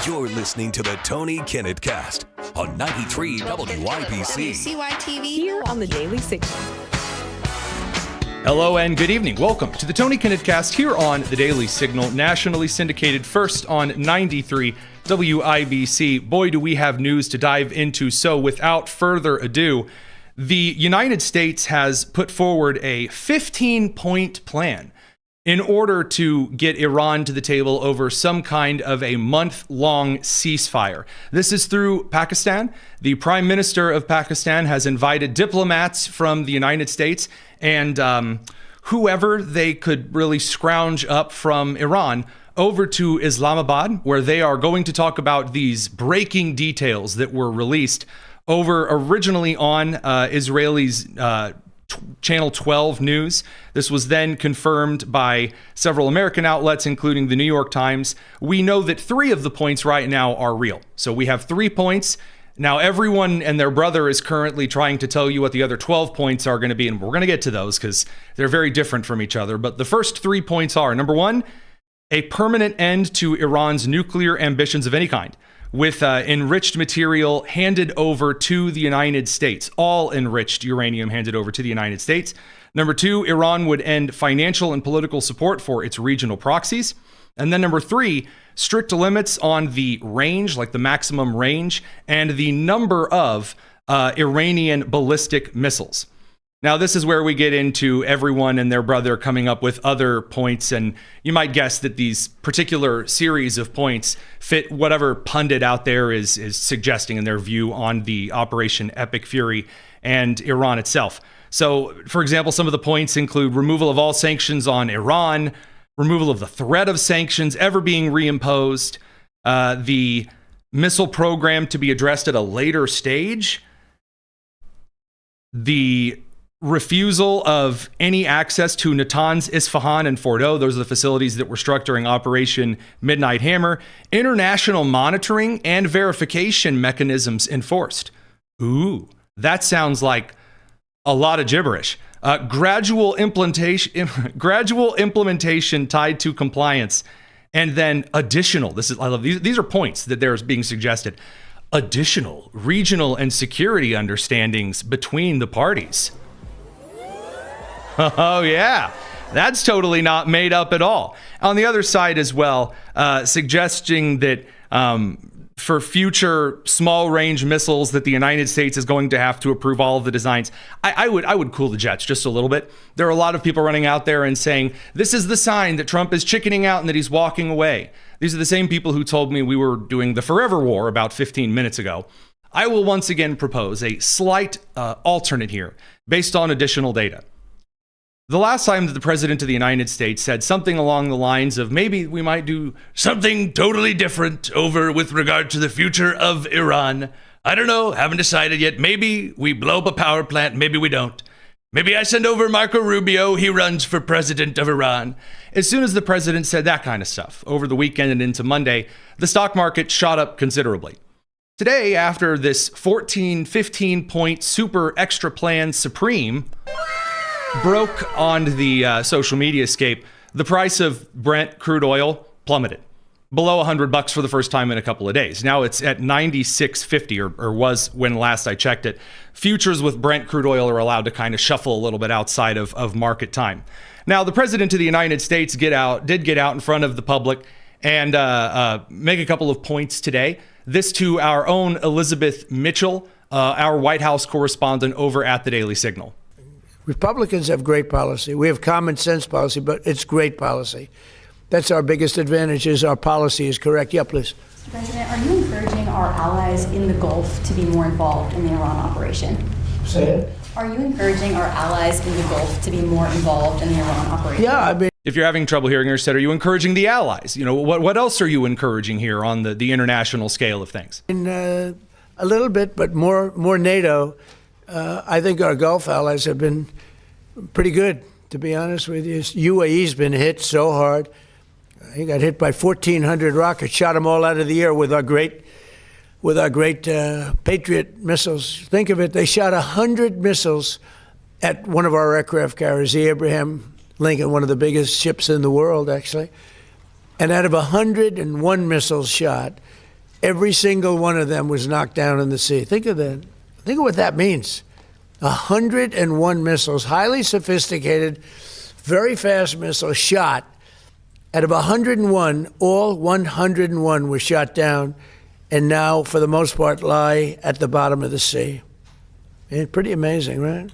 You're listening to the Tony Kinnett Cast on 93 WYBC. WCYTV Here on the Daily Signal. Hello and good evening. Welcome to the Tony Kinnett Cast here on the Daily Signal, nationally syndicated first on 93 WIBC. Boy, do we have news to dive into. So without further ado, the United States has put forward a 15-point plan in order to get Iran to the table over some kind of a month-long ceasefire. This is through Pakistan. The Prime Minister of Pakistan has invited diplomats from the United States and whoever they could really scrounge up from Iran over to Islamabad, where they are going to talk about these breaking details that were released over originally on Israelis' Channel 12 News. This was then confirmed by several American outlets, including the New York Times. We know that 3 of the points right now are real. So we have 3 points. Now, everyone and their brother is currently trying to tell you what the other 12 points are going to be, and we're going to get to those because they're very different from each other. But the first 3 points are, number 1, a permanent end to Iran's nuclear ambitions of any kind, with enriched material handed over to the United States, all enriched uranium handed over to the United States. Number 2, Iran would end financial and political support for its regional proxies. And then number 3, strict limits on the range, like the maximum range, and the number of Iranian ballistic missiles. Now, this is where we get into everyone and their brother coming up with other points, and you might guess that these particular series of points fit whatever pundit out there is suggesting in their view on the Operation Epic Fury and Iran itself. So, for example, some of the points include removal of all sanctions on Iran, removal of the threat of sanctions ever being reimposed, the missile program to be addressed at a later stage, the refusal of any access to Natanz, Isfahan, and Fordo. Those are the facilities that were struck during Operation Midnight Hammer. International monitoring and verification mechanisms enforced. Ooh, that sounds like a lot of gibberish. Gradual implementation tied to compliance, and then additional. I love these. These are points that there is being suggested. Additional regional and security understandings between the parties. Oh, yeah. That's totally not made up at all. On the other side as well, suggesting that for future small-range missiles that the United States is going to have to approve all of the designs. I would cool the jets just a little bit. There are a lot of people running out there and saying, this is the sign that Trump is chickening out and that he's walking away. These are the same people who told me we were doing the forever war about 15 minutes ago. I will once again propose a slight alternate here based on additional data. The last time that the President of the United States said something along the lines of maybe we might do something totally different over with regard to the future of Iran. I don't know, haven't decided yet. Maybe we blow up a power plant, maybe we don't. Maybe I send over Marco Rubio, he runs for president of Iran. As soon as the president said that kind of stuff over the weekend and into Monday, the stock market shot up considerably. Today, after this 15-point super extra plan supreme broke on the social media scape, the price of Brent crude oil plummeted below $100 for the first time in a couple of days. Now it's at $96.50 or was when last I checked it. Futures with Brent crude oil are allowed to kind of shuffle a little bit outside of market time. Now, the President of the United States did get out in front of the public and make a couple of points today. This to our own Elizabeth Mitchell, our White House correspondent over at the Daily Signal. Republicans have great policy. We have common sense policy, but it's great policy. That's our biggest advantage, is our policy is correct. Yeah, please. Mr. President, are you encouraging our allies in the Gulf to be more involved in the Iran operation? Say it. Are you encouraging our allies in the Gulf to be more involved in the Iran operation? Yeah, I mean, if you're having trouble hearing her said, are you encouraging the allies? You know, what else are you encouraging here on the international scale of things? a little bit, but more NATO. I think our Gulf allies have been pretty good, to be honest with you. UAE's been hit so hard. He got hit by 1,400 rockets, shot them all out of the air with our great Patriot missiles. Think of it, they shot 100 missiles at one of our aircraft carriers, the Abraham Lincoln, one of the biggest ships in the world, actually. And out of 101 missiles shot, every single one of them was knocked down in the sea. Think of that. Think of what that means. 101 missiles, highly sophisticated, very fast missiles shot. Out of 101, all 101 were shot down and now, for the most part, lie at the bottom of the sea. It's pretty amazing, right?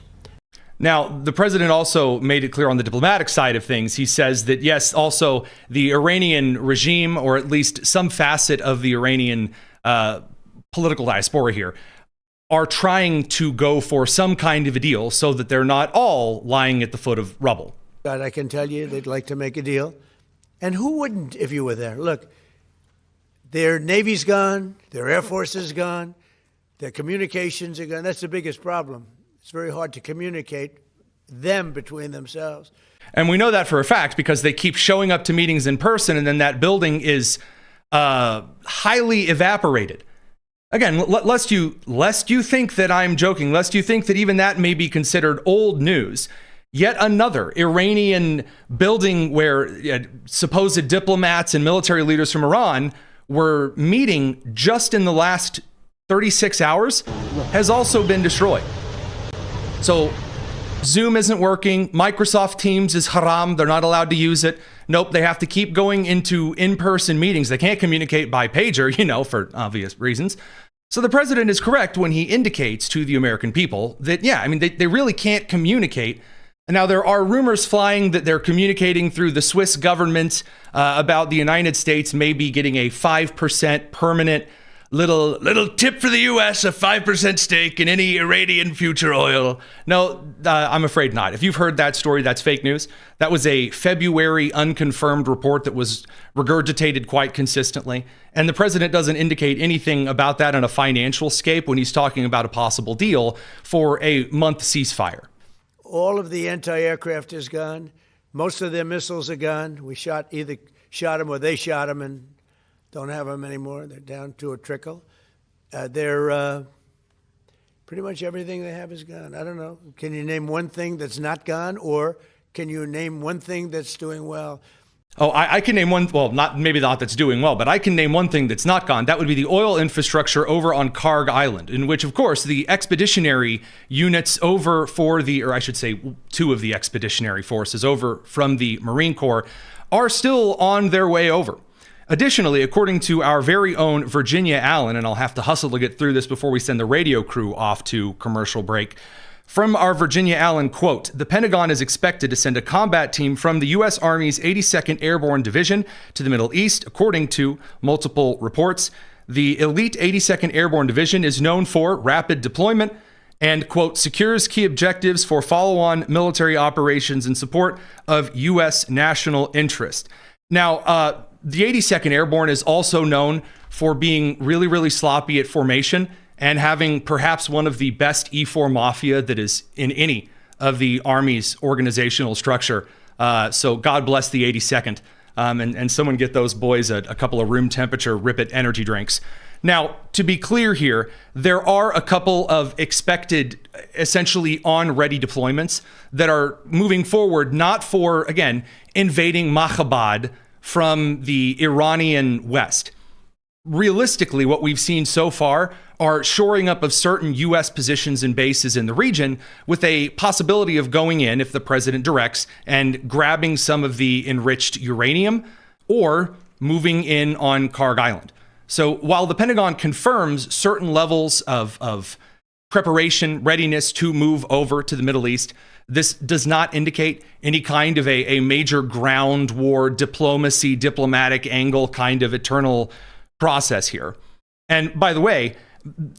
Now, the president also made it clear on the diplomatic side of things. He says that, yes, also the Iranian regime, or at least some facet of the Iranian political diaspora here, are trying to go for some kind of a deal so that they're not all lying at the foot of rubble. God, I can tell you they'd like to make a deal. And who wouldn't if you were there? Look, their Navy's gone, their Air Force is gone, their communications are gone. That's the biggest problem. It's very hard to communicate them between themselves. And we know that for a fact because they keep showing up to meetings in person, and then that building is highly evaporated. Again, lest you think that I'm joking, lest you think that even that may be considered old news, yet another Iranian building where supposed diplomats and military leaders from Iran were meeting just in the last 36 hours has also been destroyed. So Zoom isn't working. Microsoft Teams is haram. They're not allowed to use it. Nope, they have to keep going into in-person meetings. They can't communicate by pager, for obvious reasons. So the president is correct when he indicates to the American people that, they really can't communicate. Now, there are rumors flying that they're communicating through the Swiss government about the United States maybe getting a 5% permanent little tip for the U.S., a 5% stake in any Iranian future oil. No, I'm afraid not. If you've heard that story, that's fake news. That was a February unconfirmed report that was regurgitated quite consistently. And the president doesn't indicate anything about that on a financial scape when he's talking about a possible deal for a month ceasefire. All of the anti-aircraft is gone. Most of their missiles are gone. We either shot them or they shot them and don't have them anymore. They're down to a trickle. They're pretty much everything they have is gone. I don't know. Can you name one thing that's not gone, or can you name one thing that's doing well? Oh, I can name one. Well, maybe not that's doing well, but I can name one thing that's not gone. That would be the oil infrastructure over on Karg Island, in which, of course, the expeditionary units over or I should say, two of the expeditionary forces over from the Marine Corps are still on their way over. Additionally, according to our very own Virginia Allen, and I'll have to hustle to get through this before we send the radio crew off to commercial break. From our Virginia Allen, quote, the Pentagon is expected to send a combat team from the U.S. Army's 82nd Airborne Division to the Middle East, according to multiple reports. The elite 82nd Airborne Division is known for rapid deployment and, quote, secures key objectives for follow-on military operations in support of U.S. national interest. Now, the 82nd Airborne is also known for being really, really sloppy at formation and having perhaps one of the best E4 mafia that is in any of the Army's organizational structure. So God bless the 82nd. And someone get those boys a couple of room temperature Rip It energy drinks. Now, to be clear here, there are a couple of expected, essentially on-ready deployments that are moving forward, not for, again, invading Mahabad from the Iranian West. Realistically, what we've seen so far are shoring up of certain U.S. positions and bases in the region with a possibility of going in, if the president directs, and grabbing some of the enriched uranium or moving in on Karg Island. So while the Pentagon confirms certain levels of preparation, readiness to move over to the Middle East, this does not indicate any kind of a major ground war diplomacy, diplomatic angle kind of eternal process here. And by the way,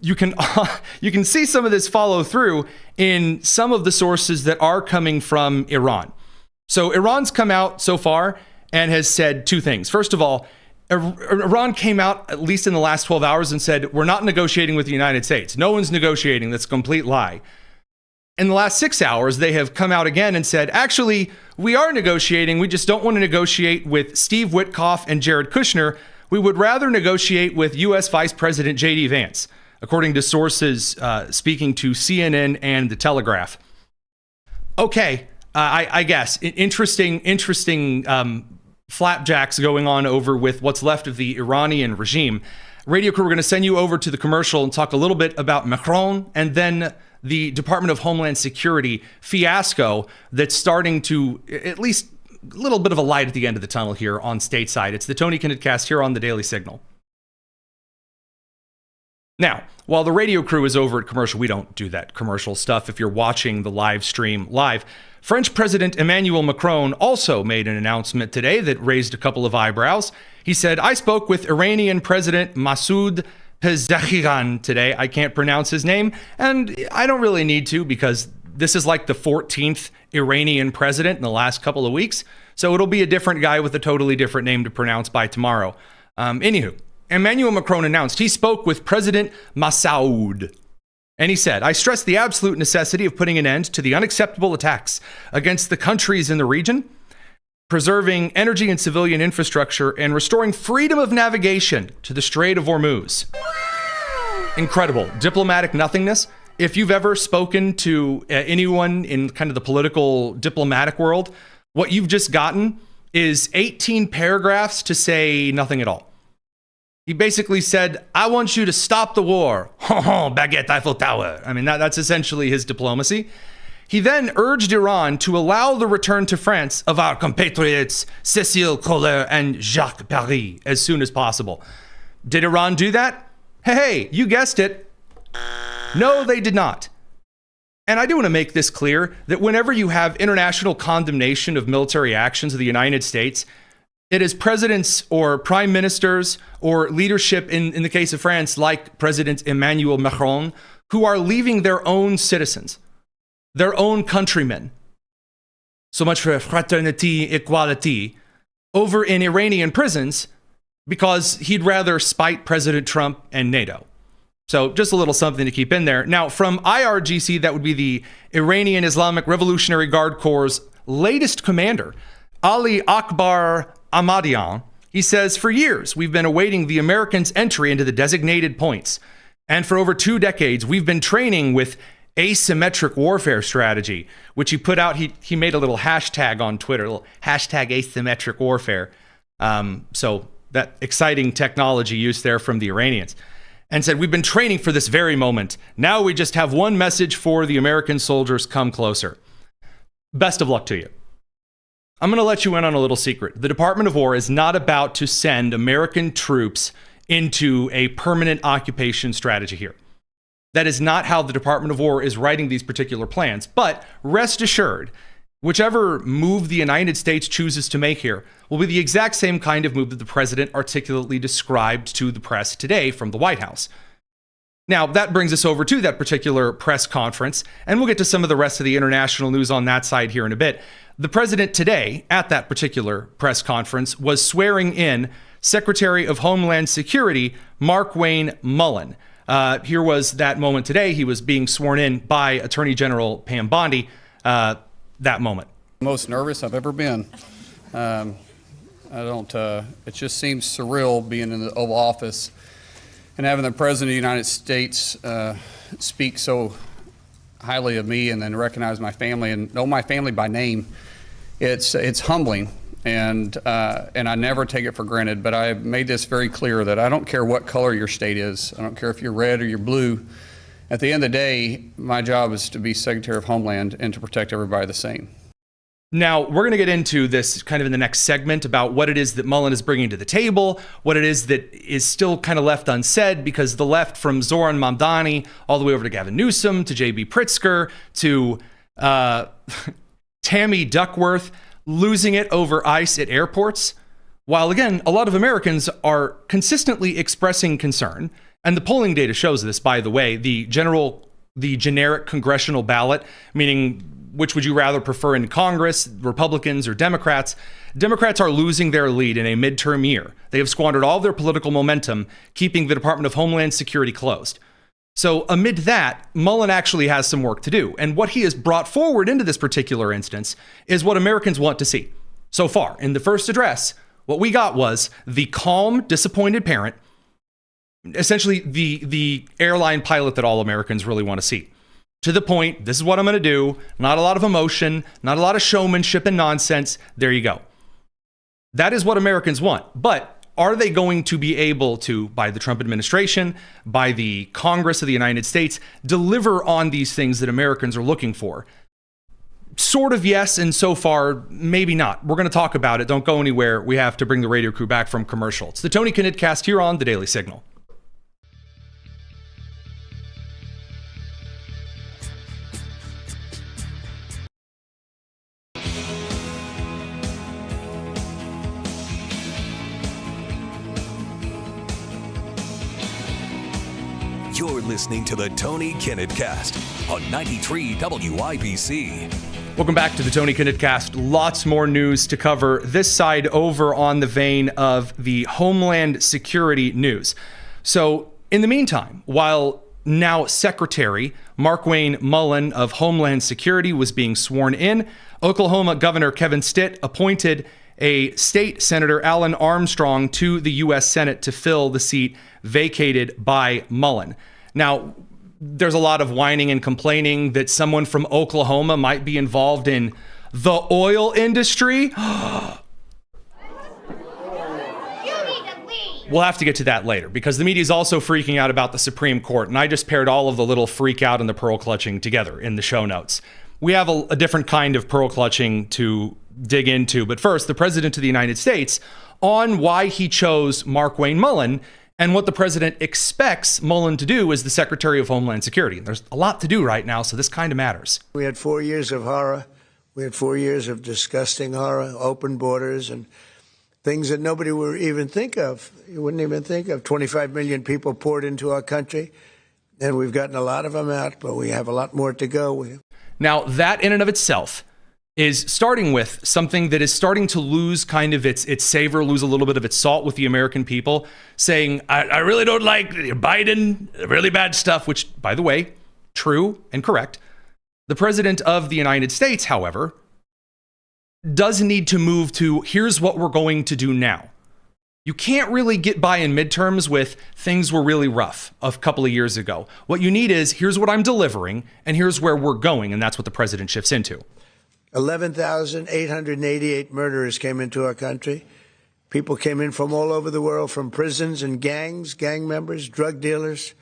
you can see some of this follow through in some of the sources that are coming from Iran. So Iran's come out so far and has said two things. First of all, Iran came out, at least in the last 12 hours, and said, we're not negotiating with the United States. No one's negotiating. That's a complete lie. In the last 6 hours, they have come out again and said, actually, we are negotiating. We just don't want to negotiate with Steve Witkoff and Jared Kushner. We would rather negotiate with U.S. Vice President J.D. Vance, according to sources speaking to CNN and The Telegraph. Okay, I guess. Interesting flapjacks going on over with what's left of the Iranian regime. Radio crew, we're going to send you over to the commercial and talk a little bit about Macron and then the Department of Homeland Security fiasco that's starting to at least a little bit of a light at the end of the tunnel here on stateside. It's the Tony Kinnett Cast here on the Daily Signal. Now, while the radio crew is over at commercial, we don't do that commercial stuff if you're watching the live stream live. French President Emmanuel Macron also made an announcement today that raised a couple of eyebrows. He said, I spoke with Iranian President Masoud Pezeshkian today. I can't pronounce his name, and I don't really need to because this is like the 14th Iranian president in the last couple of weeks. So it'll be a different guy with a totally different name to pronounce by tomorrow. Anywho, Emmanuel Macron announced he spoke with President Masoud. And he said, I stress the absolute necessity of putting an end to the unacceptable attacks against the countries in the region, preserving energy and civilian infrastructure, and restoring freedom of navigation to the Strait of Hormuz. Incredible. Diplomatic nothingness. If you've ever spoken to anyone in kind of the political diplomatic world, what you've just gotten is 18 paragraphs to say nothing at all. He basically said, I want you to stop the war. Baguette Eiffel Tower. I mean, that's essentially his diplomacy. He then urged Iran to allow the return to France of our compatriots Cécile Kohler and Jacques Paris as soon as possible. Did Iran do that? Hey, you guessed it. No, they did not. And I do want to make this clear that whenever you have international condemnation of military actions of the United States, it is presidents or prime ministers or leadership in the case of France, like President Emmanuel Macron, who are leaving their own citizens, their own countrymen. So much for fraternity, equality, over in Iranian prisons because he'd rather spite President Trump and NATO. So just a little something to keep in there. Now, from IRGC, that would be the Iranian Islamic Revolutionary Guard Corps' latest commander, Ali Akbar Ahmadian. He says, for years, we've been awaiting the Americans' entry into the designated points. And for over 2 decades, we've been training with asymmetric warfare strategy, which he put out. He made a little hashtag on Twitter, a little hashtag asymmetric warfare. So that exciting technology used there from the Iranians. And said, we've been training for this very moment. Now we just have one message for the American soldiers: come closer. Best of luck to you. I'm going to let you in on a little secret. The Department of War is not about to send American troops into a permanent occupation strategy here. That is not how the Department of War is writing these particular plans. But rest assured, whichever move the United States chooses to make here will be the exact same kind of move that the president articulately described to the press today from the White House. Now, that brings us over to that particular press conference, and we'll get to some of the rest of the international news on that side here in a bit. The president today, at that particular press conference, was swearing in Secretary of Homeland Security Markwayne Mullin. Here was that moment today. He was being sworn in by Attorney General Pam Bondi. That moment. Most nervous I've ever been. It just seems surreal being in the Oval Office and having the President of the United States speak so highly of me and then recognize my family and know my family by name. It's humbling, and I never take it for granted, but I have made this very clear that I don't care what color your state is. I don't care if you're red or you're blue. At the end of the day, my job is to be Secretary of Homeland and to protect everybody the same. Now, we're going to get into this kind of in the next segment about what it is that Mullin is bringing to the table, what it is that is still kind of left unsaid, because the left, from Zoran Mamdani all the way over to Gavin Newsom, to J.B. Pritzker, to Tammy Duckworth, losing it over ICE at airports, while again, a lot of Americans are consistently expressing concern. And the polling data shows this, by the way. The generic congressional ballot, meaning which would you rather prefer in Congress, Republicans or Democrats? Democrats are losing their lead in a midterm year. They have squandered all of their political momentum, keeping the Department of Homeland Security closed. So amid that, Mullin actually has some work to do. And what he has brought forward into this particular instance is what Americans want to see. So far, in the first address, what we got was the calm, disappointed parent, essentially the airline pilot that all Americans really want to see. To the point, this is what I'm going to do. Not a lot of emotion, not a lot of showmanship and nonsense. There you go. That is what Americans want. But are they going to be able to, by the Trump administration, by the Congress of the United States, deliver on these things that Americans are looking for? Sort of yes, and so far, maybe not. We're going to talk about it. Don't go anywhere. We have to bring the radio crew back from commercial. It's the Tony Kinnett Cast here on The Daily Signal. You're listening to the Tony Kinnett Cast on 93 WIBC. Welcome back to the Tony Kinnett Cast. Lots more news to cover this side over on the vein of the Homeland Security news. So in the meantime, while now Secretary Markwayne Mullin of Homeland Security was being sworn in, Oklahoma Governor Kevin Stitt appointed a state Senator Alan Armstrong to the U.S. Senate to fill the seat vacated by Mullin. Now, there's a lot of whining and complaining that someone from Oklahoma might be involved in the oil industry. We'll have to get to that later because the media is also freaking out about the Supreme Court, and I just paired all of the little freak out and the pearl clutching together in the show notes. We have a different kind of pearl clutching to dig into, but first, the President of the United States on why he chose Markwayne Mullin and what the president expects Mullin to do as the Secretary of Homeland Security. There's a lot to do right now, so this kind of matters. We had 4 years of horror. We had 4 years of disgusting horror, open borders, and things that nobody would even think of. You wouldn't even think of. 25 million people poured into our country, and we've gotten a lot of them out, but we have a lot more to go. Now, that in and of itself is starting with something that is starting to lose kind of its savor, lose a little bit of its salt with the American people, saying, I really don't like Biden, really bad stuff, which, by the way, true and correct. The President of the United States, however, does need to move to, here's what we're going to do now. You can't really get by in midterms with things were really rough a couple of years ago. What you need is, here's what I'm delivering, and here's where we're going, and that's what the president shifts into. 11,888 murderers came into our country. People came in from all over the world, from prisons and gangs, gang members, drug dealers,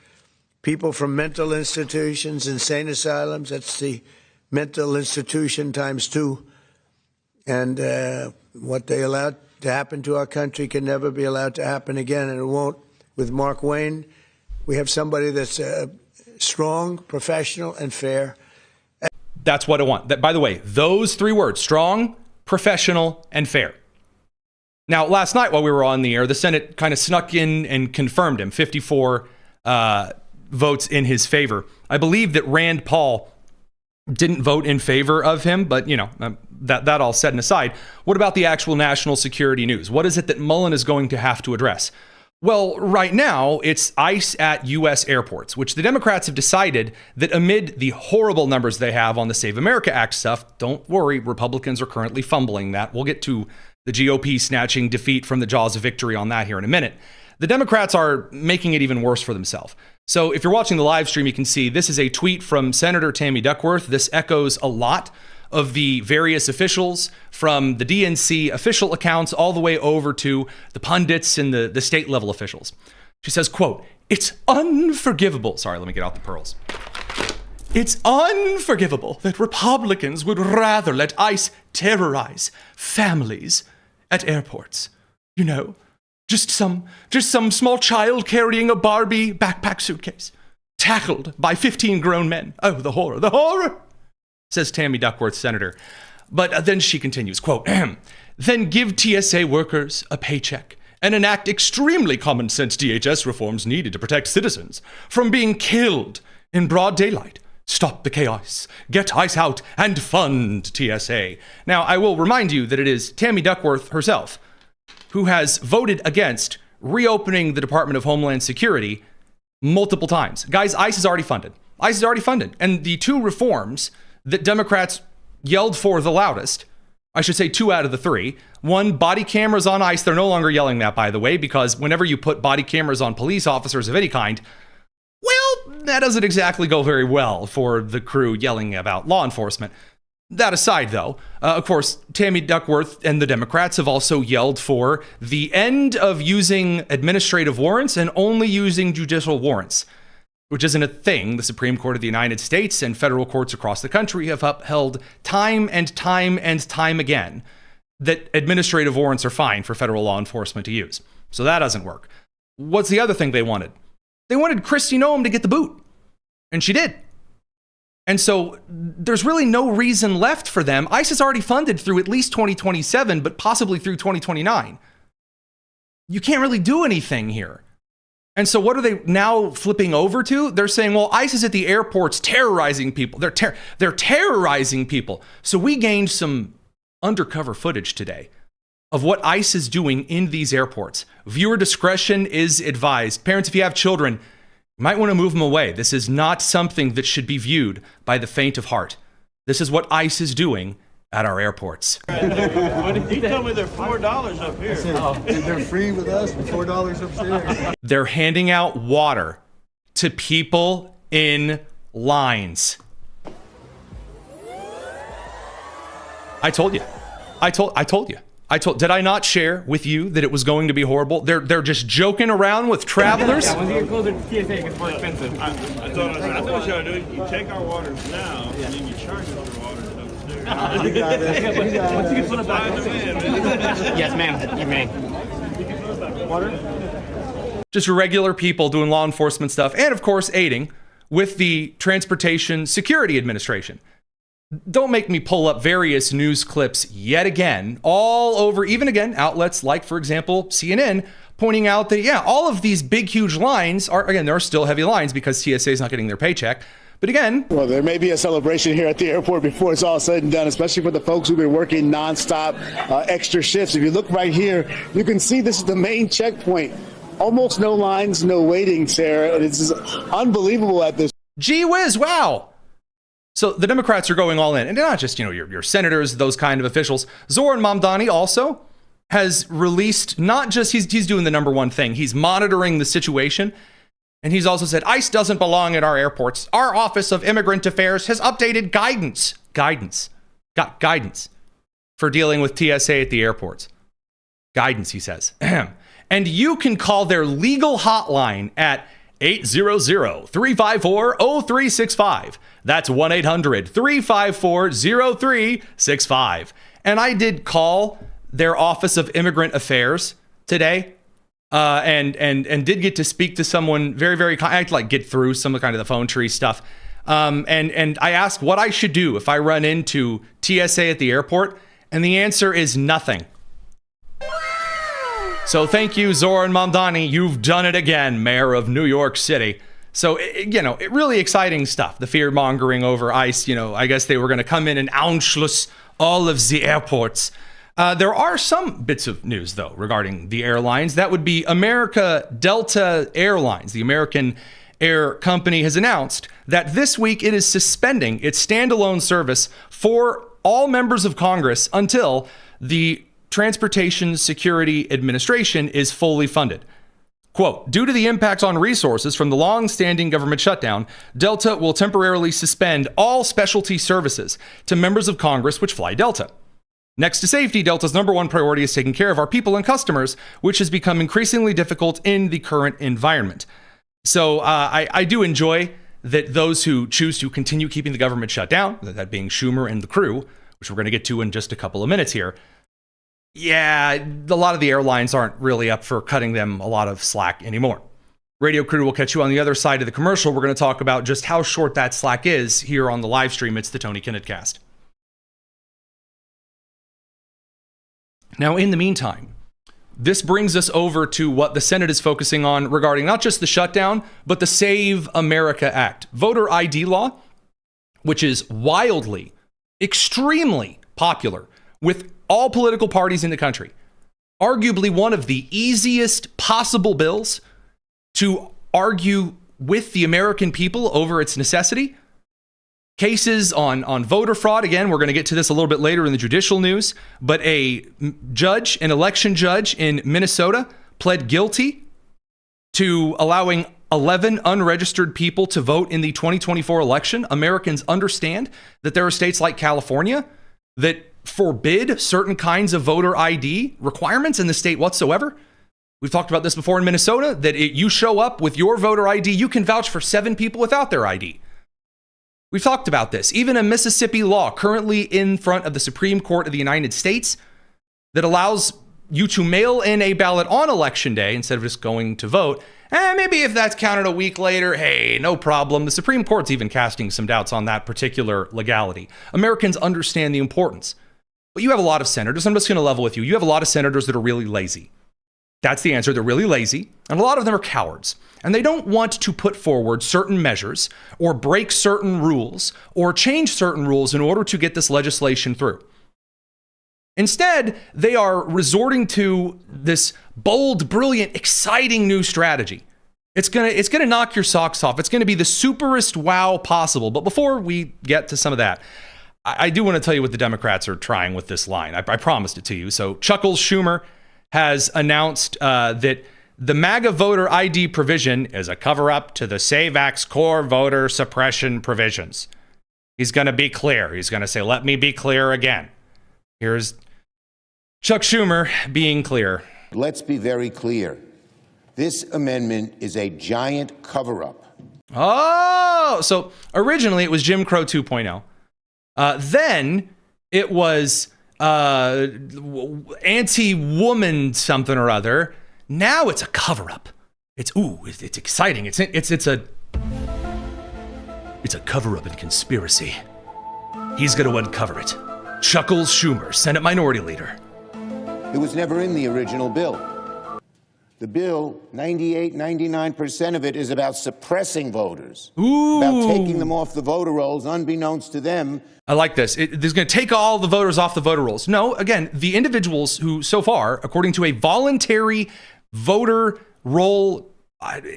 people from mental institutions, insane asylums. That's the mental institution times 2. And what they allowed to happen to our country can never be allowed to happen again, and it won't. With Markwayne, we have somebody that's strong, professional, and fair. That's what I want. That, by the way, those 3 words, strong, professional, and fair. Now, last night while we were on the air, the Senate kind of snuck in and confirmed him, 54 votes in his favor. I believe that Rand Paul didn't vote in favor of him, but, you know, that all set aside. What about the actual national security news? What is it that Mullin is going to have to address? Well, right now, it's ICE at U.S. airports, which the Democrats have decided that amid the horrible numbers they have on the Save America Act stuff, don't worry, Republicans are currently fumbling that. We'll get to the GOP snatching defeat from the jaws of victory on that here in a minute. The Democrats are making it even worse for themselves. So if you're watching the live stream, you can see this is a tweet from Senator Tammy Duckworth. This echoes a lot of the various officials from the DNC official accounts all the way over to the pundits and the state level officials. She says, quote, "It's unforgivable." Sorry, let me get out the pearls. "It's unforgivable that Republicans would rather let ICE terrorize families at airports. You know, just some small child carrying a Barbie backpack suitcase, tackled by 15 grown men. Oh, the horror, says Tammy Duckworth, senator. But then she continues, quote, "Then give TSA workers a paycheck and enact extremely common sense DHS reforms needed to protect citizens from being killed in broad daylight. Stop the chaos, get ICE out, and fund TSA." Now, I will remind you that it is Tammy Duckworth herself who has voted against reopening the Department of Homeland Security multiple times. Guys, ICE is already funded. ICE is already funded. And the 2 reforms that Democrats yelled for the loudest, I should say 2 out of the 3. 1, body cameras on ICE. They're no longer yelling that, by the way, because whenever you put body cameras on police officers of any kind, well, that doesn't exactly go very well for the crew yelling about law enforcement. That aside, though, of course, Tammy Duckworth and the Democrats have also yelled for the end of using administrative warrants and only using judicial warrants, which isn't a thing. The Supreme Court of the United States and federal courts across the country have upheld time and time and time again that administrative warrants are fine for federal law enforcement to use. So that doesn't work. What's the other thing they wanted? They wanted Kristi Noem to get the boot, and she did. And so there's really no reason left for them. ICE is already funded through at least 2027, but possibly through 2029. You can't really do anything here. And so what are they now flipping over to? They're saying, well, ICE is at the airports terrorizing people. They're terrorizing people. So we gained some undercover footage today of what ICE is doing in these airports. Viewer discretion is advised. Parents, if you have children, you might want to move them away. This is not something that should be viewed by the faint of heart. This is what ICE is doing at our airports. You told me they're $4 up here. They're free with us, $4 upstairs. They're handing out water to people in lines. I told you. Did I not share with you that it was going to be horrible? They're just joking around with travelers. Yeah, when you get closer to TSA, it gets more expensive. I know what y'all do. You take our waters now, and then you charge us for water upstairs. You got it. Yes, ma'am. You may. Water? Just regular people doing law enforcement stuff, and of course aiding with the Transportation Security Administration. Don't make me pull up various news clips yet again, all over, even again, outlets like, for example, CNN, pointing out that, yeah, all of these big, huge lines are, again, there are still heavy lines because TSA is not getting their paycheck. But again, well, there may be a celebration here at the airport before it's all said and done, especially for the folks who've been working nonstop, extra shifts. If you look right here, you can see this is the main checkpoint. Almost no lines, no waiting, Sarah. And it's unbelievable at this. Gee whiz, wow. So the Democrats are going all in, and not just, your senators, those kind of officials. Zoran Mamdani also has released, not just, he's doing the number one thing, he's monitoring the situation. And he's also said, ICE doesn't belong at our airports. Our Office of Immigrant Affairs has updated guidance for dealing with TSA at the airports. Guidance, he says. And you can call their legal hotline at 800-354-0365. That's 1-800-354-0365. And I did call their Office of Immigrant Affairs today, and did get to speak to someone very, very, I had to get through some of the kind of the phone tree stuff. And I asked what I should do if I run into TSA at the airport, and the answer is nothing. So thank you, Zoran Mamdani. You've done it again, Mayor of New York City. So, really exciting stuff. The fear mongering over ICE, I guess they were going to come in and Anschluss all of the airports. There are some bits of news, though, regarding the airlines. That would be America Delta Airlines. The American Air Company has announced that this week it is suspending its standalone service for all members of Congress until the Transportation Security Administration is fully funded. Quote, due to the impact on resources from the long-standing government shutdown, Delta will temporarily suspend all specialty services to members of Congress which fly Delta. Next to safety, Delta's number one priority is taking care of our people and customers, which has become increasingly difficult in the current environment. So I do enjoy that those who choose to continue keeping the government shut down, that being Schumer and the crew, which we're going to get to in just a couple of minutes here, yeah, a lot of the airlines aren't really up for cutting them a lot of slack anymore. Radio Crew will catch you on the other side of the commercial. We're going to talk about just how short that slack is here on the live stream. It's the Tony Kinnett Cast. Now, in the meantime, this brings us over to what the Senate is focusing on regarding not just the shutdown, but the Save America Act. Voter ID law, which is wildly, extremely popular with all political parties in the country. Arguably one of the easiest possible bills to argue with the American people over its necessity. Cases on voter fraud, again, we're going to get to this a little bit later in the judicial news, but an election judge in Minnesota, pled guilty to allowing 11 unregistered people to vote in the 2024 election, Americans understand that there are states like California that forbid certain kinds of voter ID requirements in the state whatsoever. We've talked about this before in Minnesota, that you show up with your voter ID, you can vouch for 7 people without their ID. We've talked about this. Even a Mississippi law currently in front of the Supreme Court of the United States that allows you to mail in a ballot on election day instead of just going to vote. Maybe if that's counted a week later, hey, no problem. The Supreme Court's even casting some doubts on that particular legality. Americans understand the importance. But you have a lot of senators. I'm just going to level with you. You have a lot of senators that are really lazy. That's the answer. They're really lazy. And a lot of them are cowards. And they don't want to put forward certain measures or break certain rules or change certain rules in order to get this legislation through. Instead, they are resorting to this bold, brilliant, exciting new strategy. It's gonna knock your socks off. It's gonna be the superest wow possible. But before we get to some of that, I do want to tell you what the Democrats are trying with this line. I promised it to you. So Chuckles Schumer has announced that the MAGA voter ID provision is a cover-up to the SAVE Act's core voter suppression provisions. He's going to be clear. He's going to say, let me be clear again. Here's Chuck Schumer being clear. Let's be very clear. This amendment is a giant cover-up. Oh, so originally it was Jim Crow 2.0. Then it was anti-woman something or other. Now it's a cover-up. It's exciting. It's a cover-up and conspiracy. He's going to uncover it. Chuckles Schumer, Senate Minority Leader. It was never in the original bill. The bill, 99% of it is about suppressing voters. About taking them off the voter rolls, unbeknownst to them. I like this. This is going to take all the voters off the voter rolls. No, again, the individuals who, so far, according to a voluntary voter roll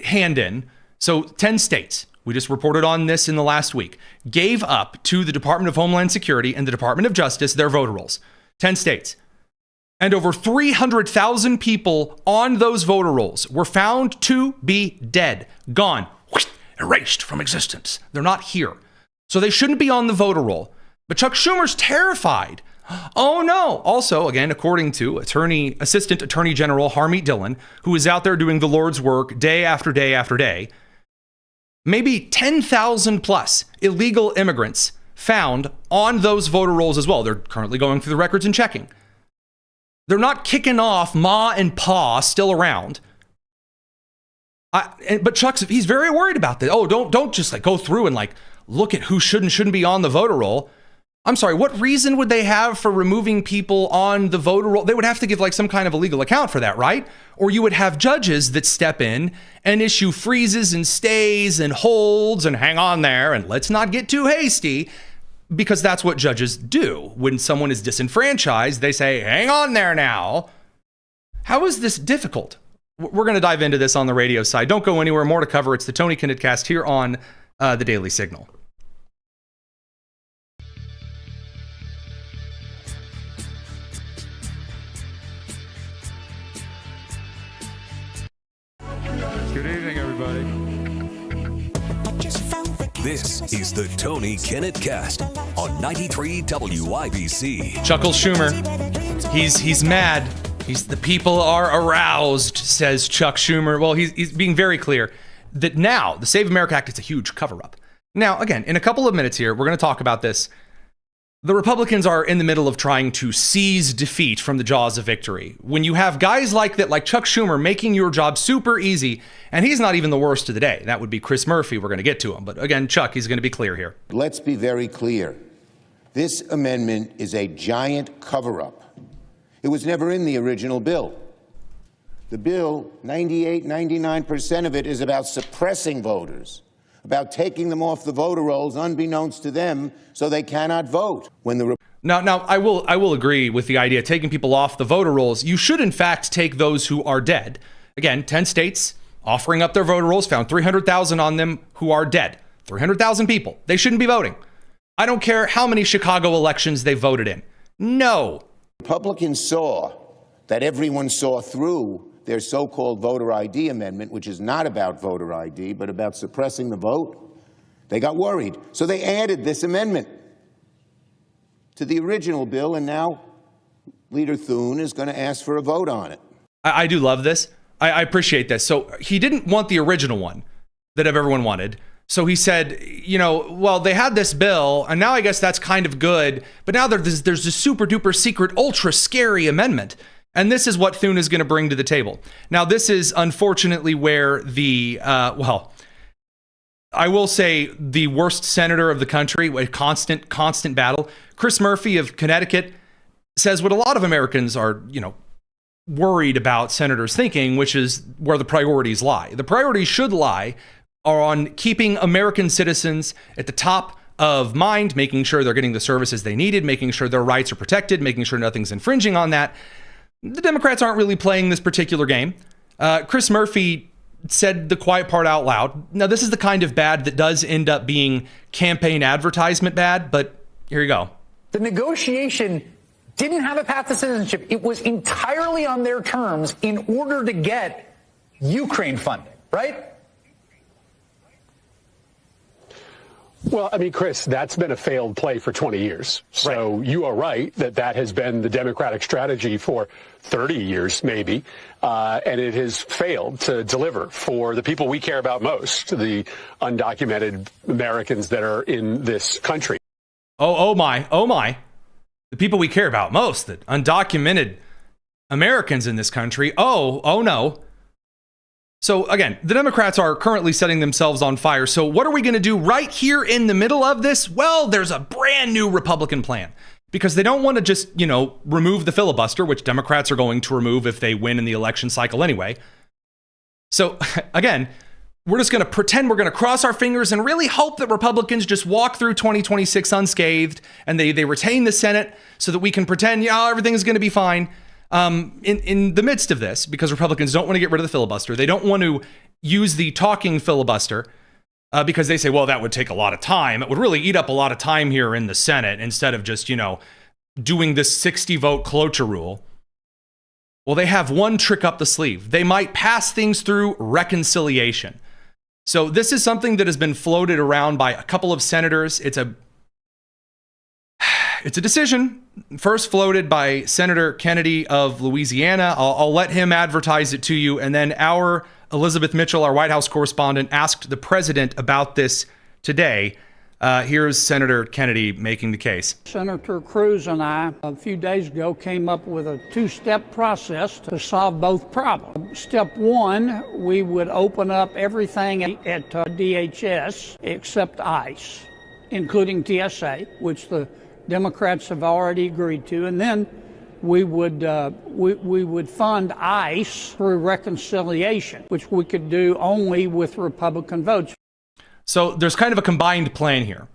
hand-in, so 10 states, we just reported on this in the last week, gave up to the Department of Homeland Security and the Department of Justice their voter rolls. 10 states. And over 300,000 people on those voter rolls were found to be dead, gone, erased from existence. They're not here. So they shouldn't be on the voter roll. But Chuck Schumer's terrified. Oh no. Also, again, according to Assistant Attorney General Harmeet Dillon, who is out there doing the Lord's work day after day after day, maybe 10,000 plus illegal immigrants found on those voter rolls as well. They're currently going through the records and checking. They're not kicking off Ma and Pa still around. But Chuck's, he's very worried about this. Oh, don't just like go through and like look at who should and shouldn't be on the voter roll. I'm sorry, what reason would they have for removing people on the voter roll? They would have to give like some kind of a legal account for that, right? Or you would have judges that step in and issue freezes and stays and holds and hang on there and let's not get too hasty. Because that's what judges do. When someone is disenfranchised, they say, hang on there now. How is this difficult? We're going to dive into this on the radio side. Don't go anywhere. More to cover. It's the Tony Kinnett Cast here on the Daily Signal. Good evening, everybody. This is the Tony Kinnett Cast on 93 WIBC. Chuckles Schumer. He's mad. The people are aroused, says Chuck Schumer. Well, he's being very clear that now the Save America Act is a huge cover-up. Now, again, in a couple of minutes here, we're going to talk about this. The Republicans are in the middle of trying to seize defeat from the jaws of victory. When you have guys like that, like Chuck Schumer, making your job super easy, and he's not even the worst of the day. That would be Chris Murphy. We're going to get to him. But again, Chuck, he's going to be clear here. Let's be very clear. This amendment is a giant cover-up. It was never in the original bill. The bill, 99% of it is about suppressing voters, about taking them off the voter rolls unbeknownst to them so they cannot vote. Now, I will agree with the idea of taking people off the voter rolls. You should, in fact, take those who are dead. Again, 10 states offering up their voter rolls, found 300,000 on them who are dead. 300,000 people. They shouldn't be voting. I don't care how many Chicago elections they voted in. No. Republicans saw that everyone saw through their so-called voter ID amendment, which is not about voter ID, but about suppressing the vote, they got worried. So they added this amendment to the original bill, and now Leader Thune is going to ask for a vote on it. I do love this. I appreciate this. So he didn't want the original one that everyone wanted. So he said, you know, well, they had this bill, and now I guess that's kind of good, but now there's this super duper secret, ultra scary amendment. And this is what Thune is going to bring to the table. Now, this is unfortunately where the, well, I will say the worst senator of the country, a constant battle. Chris Murphy of Connecticut says what a lot of Americans are, you know, worried about senators thinking, which is where the priorities lie. The priorities should lie on keeping American citizens at the top of mind, making sure they're getting the services they needed, making sure their rights are protected, making sure nothing's infringing on that. The Democrats aren't really playing this particular game. Chris Murphy said the quiet part out loud. Now, this is the kind of bad that does end up being campaign advertisement bad, but here you go. The negotiation didn't have a path to citizenship. It was entirely on their terms in order to get Ukraine funding, right? Well, I mean, Chris, that's been a failed play for 20 years. So you are right that has been the Democratic strategy for 30 years, maybe. And it has failed to deliver for the people we care about most, the undocumented Americans that are in this country. Oh my. The people we care about most, the undocumented Americans in this country. Oh no. So again, the Democrats are currently setting themselves on fire. So what are we going to do right here in the middle of this? Well, there's a brand new Republican plan because they don't want to just, you know, remove the filibuster, which Democrats are going to remove if they win in the election cycle anyway. So again, we're just going to pretend we're going to cross our fingers and really hope that Republicans just walk through 2026 unscathed and they retain the Senate so that we can pretend, yeah, everything is going to be fine. In the midst of this, because Republicans don't want to get rid of the filibuster, they don't want to use the talking filibuster because they say, well, that would take a lot of time. It would really eat up a lot of time here in the Senate instead of just, you know, doing this 60-vote cloture rule. Well, they have one trick up the sleeve. They might pass things through reconciliation. So this is something that has been floated around by a couple of senators. It's a decision first floated by Senator Kennedy of Louisiana. I'll let him advertise it to you. And then our Elizabeth Mitchell, our White House correspondent, asked the president about this today. Here's Senator Kennedy making the case. Senator Cruz and I, a few days ago, came up with a two-step process to solve both problems. Step one, we would open up everything at DHS except ICE, including TSA, which the Democrats have already agreed to, and then we would fund ICE through reconciliation, which we could do only with Republican votes. So there's kind of a combined plan here.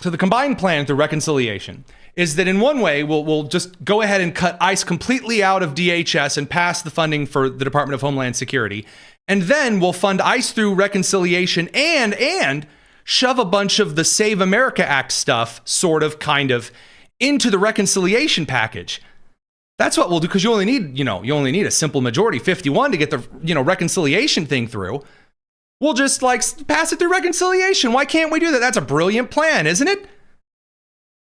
So the combined plan through reconciliation is that in one way, we'll just go ahead and cut ICE completely out of DHS and pass the funding for the Department of Homeland Security. And then we'll fund ICE through reconciliation and shove a bunch of the Save America Act stuff, sort of, kind of, into the reconciliation package. That's what we'll do, because you only need a simple majority, 51, to get the, reconciliation thing through. We'll just, pass it through reconciliation. Why can't we do that? That's a brilliant plan, isn't it?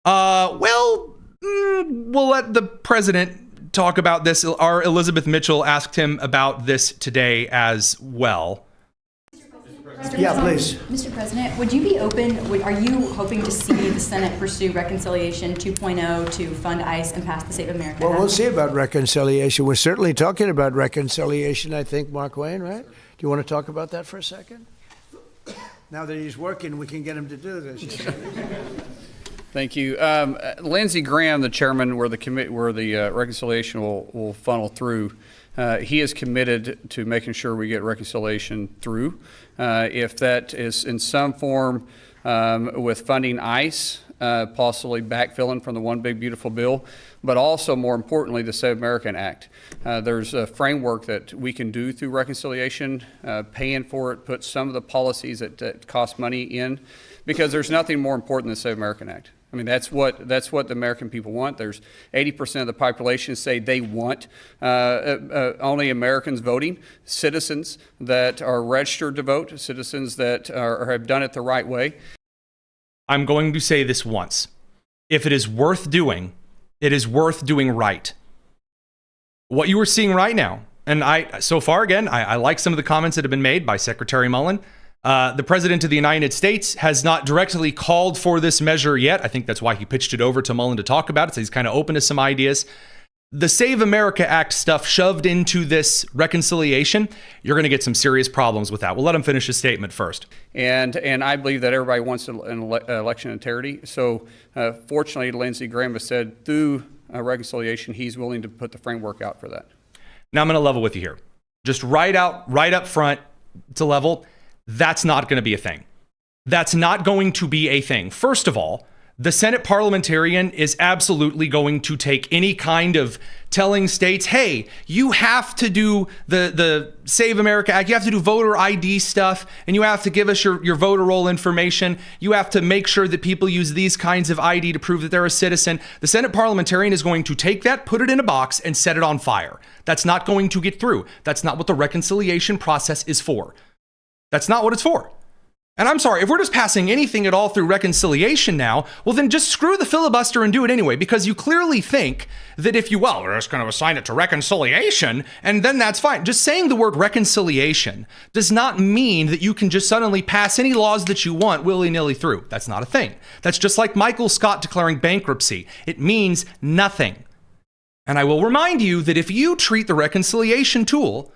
We'll let the president talk about this. Our Elizabeth Mitchell asked him about this today as well. Yeah, please. Mr. President, would you be open, are you hoping to see the Senate pursue Reconciliation 2.0 to fund ICE and pass the Save America Act? Well, we'll see about reconciliation. We're certainly talking about reconciliation, I think, Mark Wayne, right? Do you want to talk about that for a second? Now that he's working, we can get him to do this. Thank you. Lindsey Graham, the chairman where the reconciliation will funnel through, he is committed to making sure we get reconciliation through. If that is in some form with funding ICE, possibly backfilling from the One Big Beautiful Bill, but also more importantly, the Save American Act. There's a framework that we can do through reconciliation, paying for it, put some of the policies that cost money in, because there's nothing more important than the Save American Act. I mean, that's what the American people want. There's 80% of the population say they want only Americans voting, citizens that are registered to vote, citizens that have done it the right way. I'm going to say this once. If it is worth doing, it is worth doing right. What you are seeing right now, and so far, again, I like some of the comments that have been made by Secretary Mullin. The President of the United States has not directly called for this measure yet. I think that's why he pitched it over to Mullin to talk about it. So he's kind of open to some ideas. The Save America Act stuff shoved into this reconciliation, you're going to get some serious problems with that. We'll let him finish his statement first. And I believe that everybody wants an election integrity. So fortunately, Lindsey Graham has said through reconciliation, he's willing to put the framework out for that. Now I'm going to level with you here. Just right up front to level. That's not going to be a thing. That's not going to be a thing. First of all, the Senate parliamentarian is absolutely going to take any kind of telling states, hey, you have to do the Save America Act, you have to do voter ID stuff, and you have to give us your voter roll information. You have to make sure that people use these kinds of ID to prove that they're a citizen. The Senate parliamentarian is going to take that, put it in a box, and set it on fire. That's not going to get through. That's not what the reconciliation process is for. That's not what it's for. And I'm sorry, if we're just passing anything at all through reconciliation now, well, then just screw the filibuster and do it anyway, because you clearly think that if we're just going to assign it to reconciliation, and then that's fine. Just saying the word reconciliation does not mean that you can just suddenly pass any laws that you want willy-nilly through. That's not a thing. That's just like Michael Scott declaring bankruptcy. It means nothing. And I will remind you that if you treat the reconciliation tool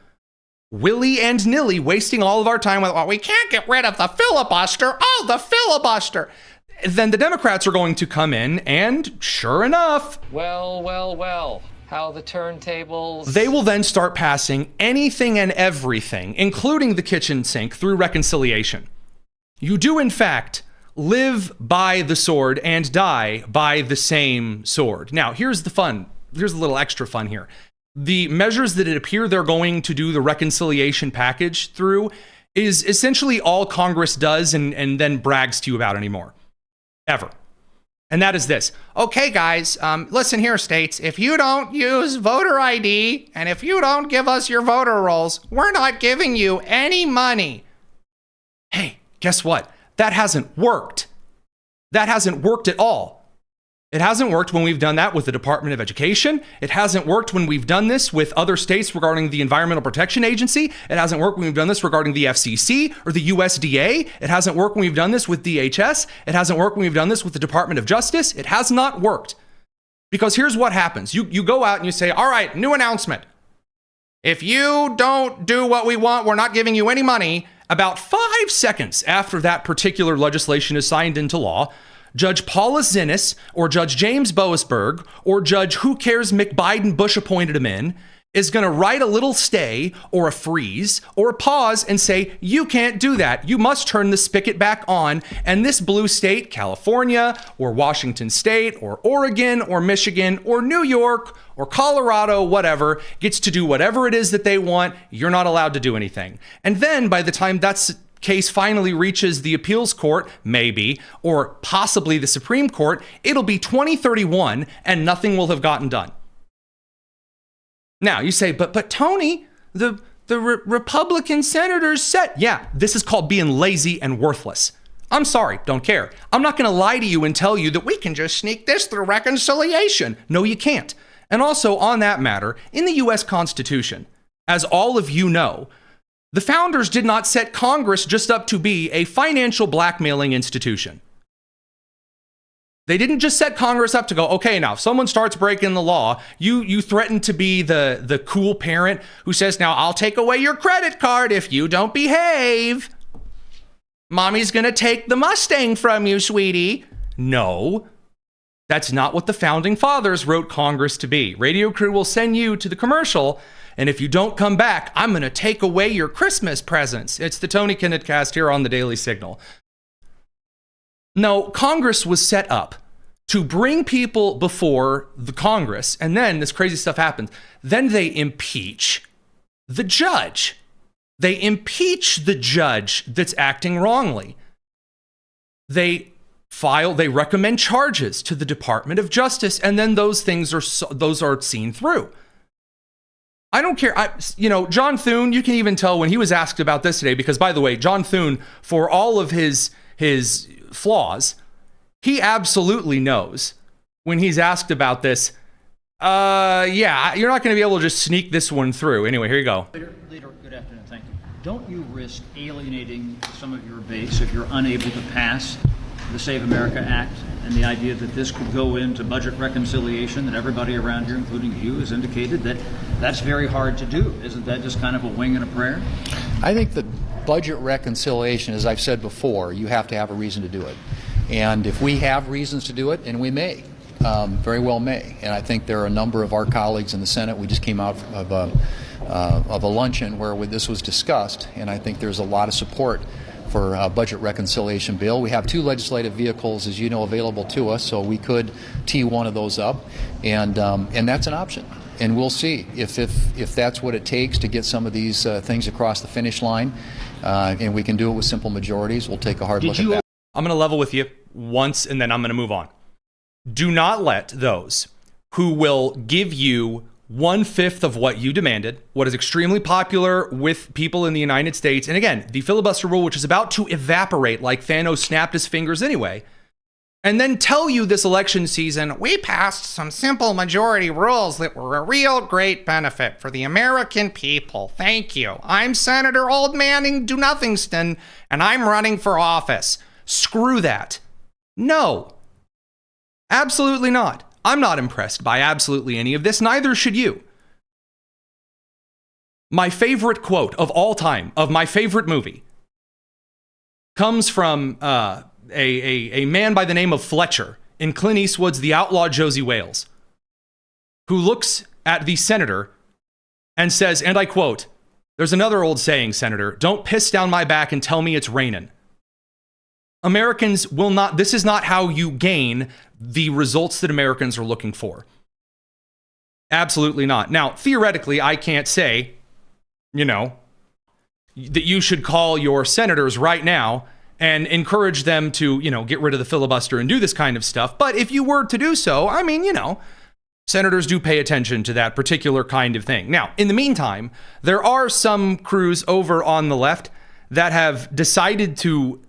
willy and nilly, wasting all of our time with, well, we can't get rid of the filibuster. Oh, the filibuster. Then the Democrats are going to come in and, sure enough, well, how the turntables. They will then start passing anything and everything, including the kitchen sink, through reconciliation. You do, in fact, live by the sword and die by the same sword. Now, here's the fun. Here's a little extra fun here. The measures that it appear they're going to do the reconciliation package through is essentially all Congress does and then brags to you about anymore. Ever. And that is this. Okay, guys, listen here, states. If you don't use voter ID and if you don't give us your voter rolls, we're not giving you any money. Hey, guess what? That hasn't worked. That hasn't worked at all. It hasn't worked when we've done that with the Department of Education. It hasn't worked when we've done this with other states regarding the Environmental Protection Agency. It hasn't worked when we've done this regarding the FCC or the USDA. It hasn't worked when we've done this with DHS. It hasn't worked when we've done this with the Department of Justice. It has not worked. Because here's what happens. You go out and you say, all right, new announcement. If you don't do what we want, we're not giving you any money. About 5 seconds after that particular legislation is signed into law, Judge Paula Zinnis or Judge James Boasberg or Judge Who Cares McBiden Bush appointed him in is going to write a little stay or a freeze or a pause and say, you can't do that. You must turn the spigot back on. And this blue state, California or Washington State or Oregon or Michigan or New York or Colorado, whatever, gets to do whatever it is that they want. You're not allowed to do anything. And then by the time that's case finally reaches the appeals court, maybe, or possibly the Supreme Court, it'll be 2031 and nothing will have gotten done. Now you say, but Tony, the Republican senators said, yeah, this is called being lazy and worthless. I'm sorry, don't care. I'm not going to lie to you and tell you that we can just sneak this through reconciliation. No, you can't. And also on that matter, in the U.S. Constitution, as all of you know, the founders did not set Congress just up to be a financial blackmailing institution. They didn't just set Congress up to go, okay, now if someone starts breaking the law, you threaten to be the cool parent who says, now I'll take away your credit card if you don't behave. Mommy's going to take the Mustang from you, sweetie. No, that's not what the founding fathers wrote Congress to be. Radio Crew will send you to the commercial, and if you don't come back, I'm going to take away your Christmas presents. It's the Tony Kinnett cast here on the Daily Signal. No, Congress was set up to bring people before the Congress, and then this crazy stuff happens. Then they impeach the judge. They impeach the judge that's acting wrongly. They they recommend charges to the Department of Justice, and then those are seen through. I don't care. John Thune, you can even tell when he was asked about this today, because by the way, John Thune, for all of his flaws, he absolutely knows when he's asked about this, yeah, you're not going to be able to just sneak this one through. Anyway, here you go. Leader, good afternoon. Thank you. Don't you risk alienating some of your base if you're unable to pass the Save America Act and the idea that this could go into budget reconciliation that everybody around here, including you, has indicated that that's very hard to do? Isn't that just kind of a wing and a prayer? I think that budget reconciliation, as I've said before, you have to have a reason to do it. And if we have reasons to do it, and we may, very well may. And I think there are a number of our colleagues in the Senate. We just came out of a luncheon where this was discussed, and I think there's a lot of support for a budget reconciliation bill. We have 2 legislative vehicles, as you know, available to us, so we could tee one of those up, and that's an option. And we'll see if that's what it takes to get some of these things across the finish line, and we can do it with simple majorities. We'll take a hard look at that. I'm going to level with you once, and then I'm going to move on. Do not let those who will give you 1/5 of what you demanded, what is extremely popular with people in the United States, and again, the filibuster rule, which is about to evaporate like Thanos snapped his fingers anyway, and then tell you this election season, we passed some simple majority rules that were a real great benefit for the American people. Thank you. I'm Senator Old Manning Do-Nothingston, and I'm running for office. Screw that. No. Absolutely not. I'm not impressed by absolutely any of this. Neither should you. My favorite quote of all time, of my favorite movie, comes from a man by the name of Fletcher in Clint Eastwood's The Outlaw Josie Wales, who looks at the senator and says, and I quote, "There's another old saying, Senator, don't piss down my back and tell me it's raining." Americans will not, this is not how you gain the results that Americans are looking for. Absolutely not. Now, theoretically, I can't say, that you should call your senators right now and encourage them to, get rid of the filibuster and do this kind of stuff. But if you were to do so, senators do pay attention to that particular kind of thing. Now, in the meantime, there are some crews over on the left that have decided to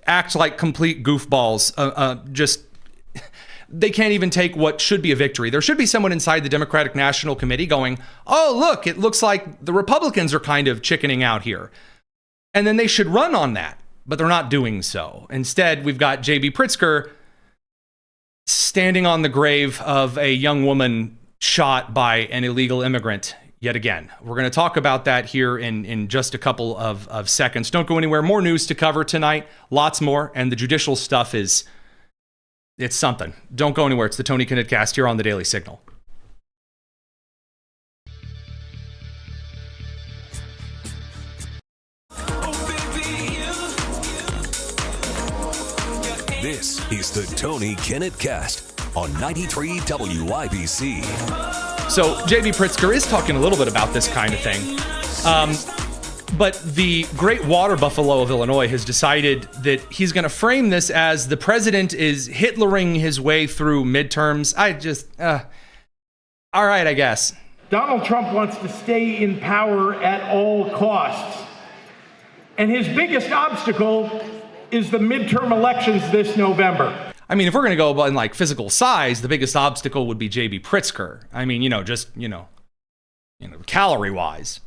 act like complete goofballs. They can't even take what should be a victory. There should be someone inside the Democratic National Committee going, oh, look, it looks like the Republicans are kind of chickening out here. And then they should run on that, but they're not doing so. Instead, we've got J.B. Pritzker standing on the grave of a young woman shot by an illegal immigrant yet again. We're going to talk about that here in just a couple of seconds. Don't go anywhere. More news to cover tonight. Lots more. And the judicial stuff it's something. Don't go anywhere. It's the Tony Kinnett Cast here on the Daily Signal. This is the Tony Kinnett Cast on 93 WIBC. So J.B. Pritzker is talking a little bit about this kind of thing. But the great water buffalo of Illinois has decided that he's going to frame this as the president is Hitlering his way through midterms. All right, I guess. Donald Trump wants to stay in power at all costs. And his biggest obstacle is the midterm elections this November. I mean, if we're going to go by like physical size, the biggest obstacle would be J.B. Pritzker. I mean, calorie-wise.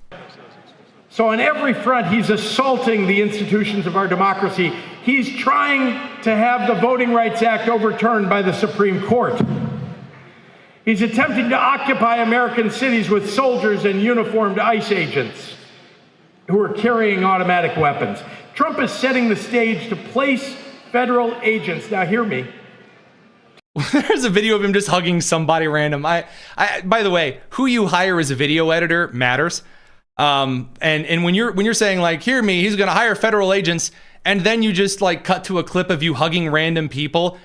So on every front, he's assaulting the institutions of our democracy. He's trying to have the Voting Rights Act overturned by the Supreme Court. He's attempting to occupy American cities with soldiers and uniformed ICE agents who are carrying automatic weapons. Trump is setting the stage to place federal agents. Now, hear me. There's a video of him just hugging somebody random. By the way, who you hire as a video editor matters. And when you're saying like, hear me, he's going to hire federal agents, and then you just like cut to a clip of you hugging random people,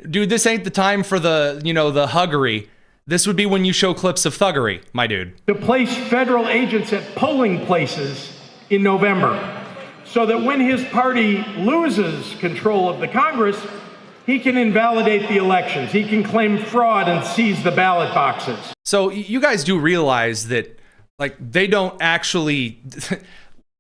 dude, this ain't the time for the huggery. This would be when you show clips of thuggery, my dude. To place federal agents at polling places in November, so that when his party loses control of the Congress, He can invalidate the elections. He can claim fraud and seize the ballot boxes. So you guys do realize that, like, they don't actually,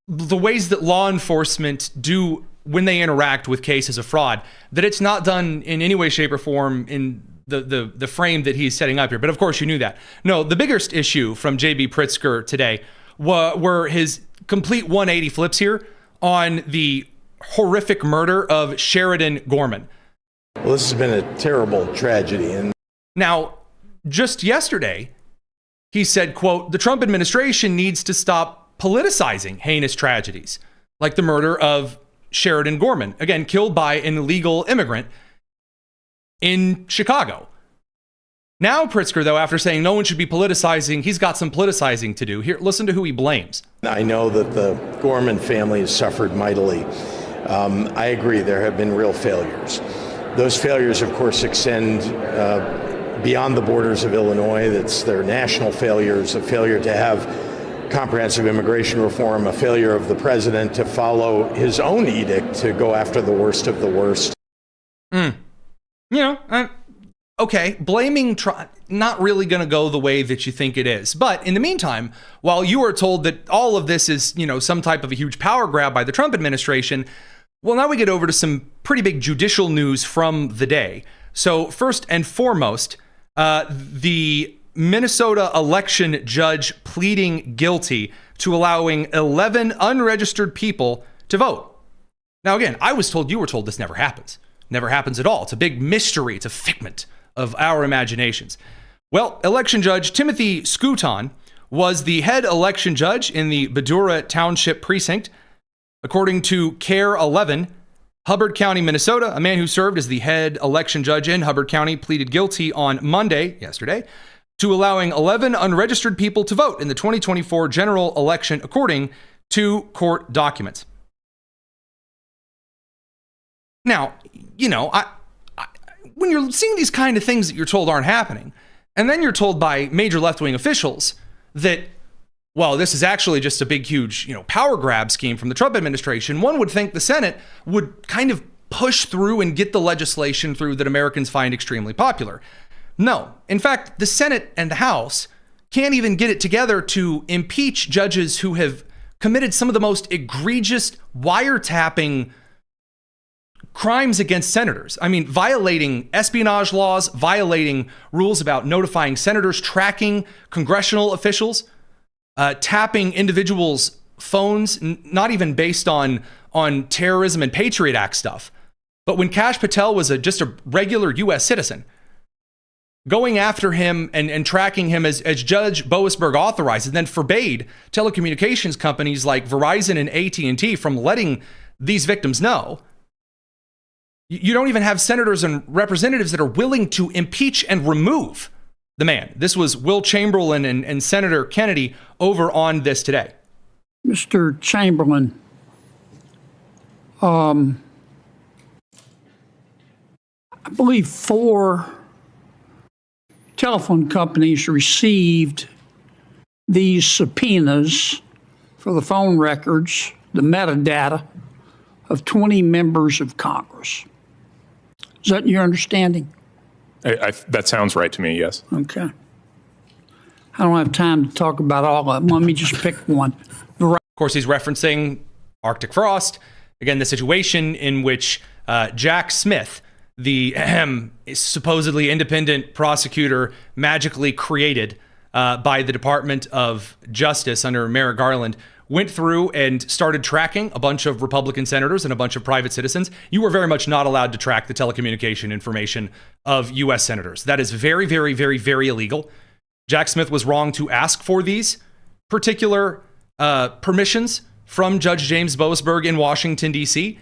the ways that law enforcement do when they interact with cases of fraud, that it's not done in any way, shape, or form in the frame that he's setting up here. But of course you knew that. No, the biggest issue from J.B. Pritzker today were his complete 180 flips here on the horrific murder of Sheridan Gorman. Well, this has been a terrible tragedy. And now, just yesterday, he said, quote, the Trump administration needs to stop politicizing heinous tragedies, like the murder of Sheridan Gorman, again, killed by an illegal immigrant in Chicago. Now, Pritzker, though, after saying no one should be politicizing, he's got some politicizing to do. Here, listen to who he blames. I know that the Gorman family has suffered mightily. I agree, there have been real failures. Those failures, of course, extend beyond the borders of Illinois. They're national failures, a failure to have comprehensive immigration reform, a failure of the president to follow his own edict to go after the worst of the worst. You know, okay, blaming not really going to go the way that you think it is. But in the meantime, while you are told that all of this is, you know, some type of a huge power grab by the Trump administration, well, now we get over to some pretty big judicial news from the day. So first and foremost, the Minnesota election judge pleading guilty to allowing 11 unregistered people to vote. Now, again, I was told, you were told this never happens. Never happens at all. It's a big mystery. It's a figment of our imaginations. Well, election judge Timothy Scouton was the head election judge in the Badura Township precinct. According to CARE 11, Hubbard County, Minnesota, a man who served as the head election judge in Hubbard County pleaded guilty on Monday, yesterday, to allowing 11 unregistered people to vote in the 2024 general election, according to court documents. Now, you know, when you're seeing these kind of things that you're told aren't happening, and then you're told by major left-wing officials that, well, this is actually just a big, huge, you know, power grab scheme from the Trump administration, one would think the Senate would kind of push through and get the legislation through that Americans find extremely popular. No. In fact, the Senate and the House can't even get it together to impeach judges who have committed some of the most egregious wiretapping crimes against senators. I mean, violating espionage laws, violating rules about notifying senators, tracking congressional officials, tapping individuals' phones, not even based on terrorism and Patriot Act stuff. But when Kash Patel was just a regular U.S. citizen, going after him and tracking him as Judge Boasberg authorized, and then forbade telecommunications companies like Verizon and AT&T from letting these victims know. You don't even have senators and representatives that are willing to impeach and remove the man. This was Will Chamberlain and Senator Kennedy over on this today. Mr. Chamberlain, I believe 4 telephone companies received these subpoenas for the phone records, the metadata of 20 members of Congress. Is that your understanding? That sounds right to me, yes. Okay. I don't have time to talk about all of them. Let me just pick one. Of course, he's referencing Arctic frost. Again, the situation in which Jack Smith, the supposedly independent prosecutor magically created by the Department of Justice under Merrick Garland, went through and started tracking a bunch of Republican senators and a bunch of private citizens. You were very much not allowed to track the telecommunication information of U.S. senators. That is very, very, very, very illegal. Jack Smith was wrong to ask for these particular permissions from Judge James Boasberg in Washington, D.C.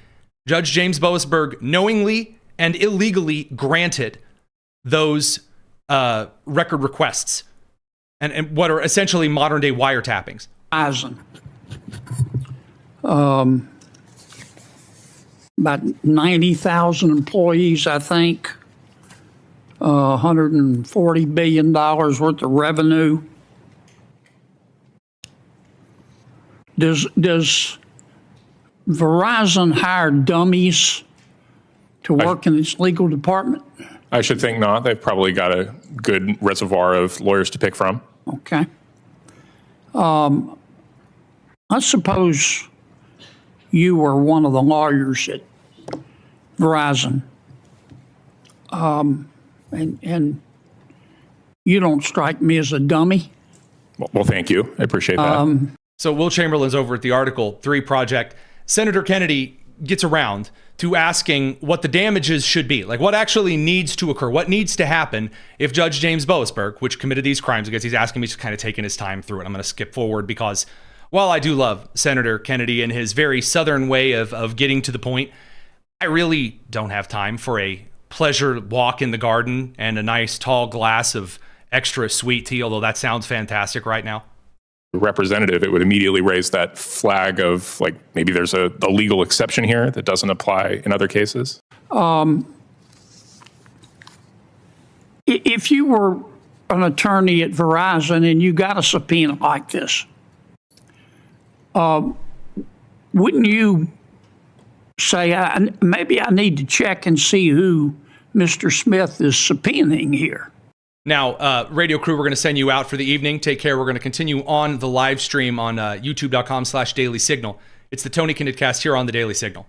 Judge James Boasberg knowingly and illegally granted those record requests and what are essentially modern-day wiretappings. About 90,000 employees, I think, $140 billion worth of revenue. Does Verizon hire dummies to work in its legal department? I should think not. They've probably got a good reservoir of lawyers to pick from. Okay. I suppose you were one of the lawyers at Verizon, and you don't strike me as a dummy. Well, thank you. I appreciate that. So Will Chamberlain's over at the Article 3 Project. Senator Kennedy gets around to asking what the damages should be, like what actually needs to occur, what needs to happen if Judge James Boasberg, which committed these crimes, because he's asking me to kind of taking his time through it. I'm going to skip forward because while I do love Senator Kennedy and his very Southern way of getting to the point, I really don't have time for a pleasure walk in the garden and a nice tall glass of extra sweet tea, although that sounds fantastic right now. Representative, it would immediately raise that flag of like maybe there's a legal exception here that doesn't apply in other cases. If you were an attorney at Verizon and you got a subpoena like this, wouldn't you say, maybe I need to check and see who Mr. Smith is subpoenaing here? Now, radio crew, we're going to send you out for the evening. Take care. We're going to continue on the live stream on youtube.com/Daily Signal. It's the Tony Kinnett Cast here on the Daily Signal.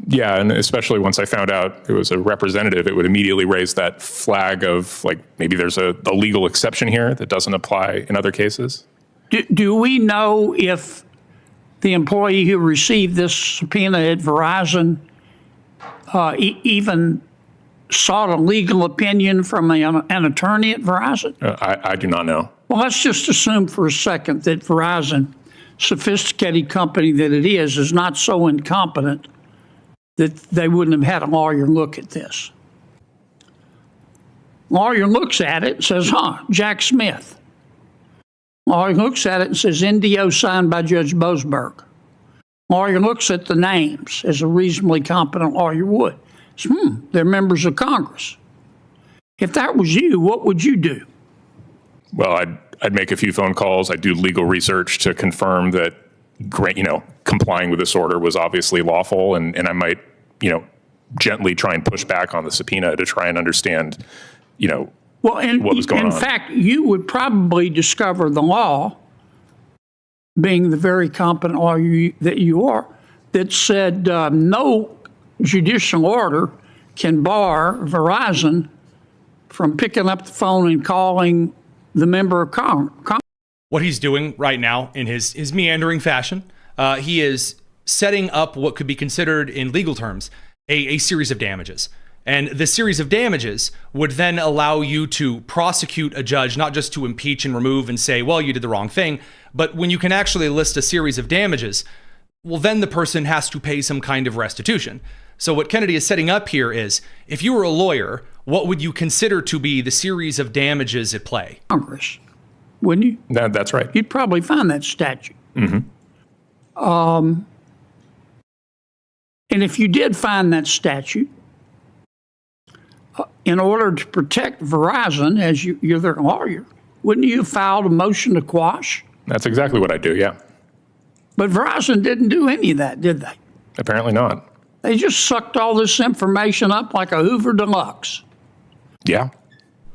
Yeah, and especially once I found out it was a representative, it would immediately raise that flag of like maybe there's a legal exception here that doesn't apply in other cases. Do we know if the employee who received this subpoena at Verizon even sought a legal opinion from an attorney at Verizon? I do not know. Well, let's just assume for a second that Verizon, sophisticated company that it is not so incompetent that they wouldn't have had a lawyer look at this. Lawyer looks at it and says, Jack Smith. Lawyer looks at it and says, NDO signed by Judge Boasberg. Lawyer looks at the names as a reasonably competent lawyer would. They're members of Congress. If that was you, what would you do? Well, I'd make a few phone calls. I'd do legal research to confirm that, complying with this order was obviously lawful, and I might, gently try and push back on the subpoena to try and understand, what was going on. In fact, you would probably discover the law, being the very competent lawyer that you are, that said no judicial order can bar Verizon from picking up the phone and calling the member of Congress. What he's doing right now in his meandering fashion, he is setting up what could be considered in legal terms a series of damages. And the series of damages would then allow you to prosecute a judge, not just to impeach and remove and say, well, you did the wrong thing, but when you can actually list a series of damages, well, then the person has to pay some kind of restitution. So what Kennedy is setting up here is, if you were a lawyer, what would you consider to be the series of damages at play? Congress, wouldn't you? That's right. You'd probably find that statute. Mm-hmm. And if you did find that statute, in order to protect Verizon, as you're their lawyer, wouldn't you have filed a motion to quash? That's exactly what I do, yeah. But Verizon didn't do any of that, did they? Apparently not. They just sucked all this information up like a Hoover Deluxe. Yeah.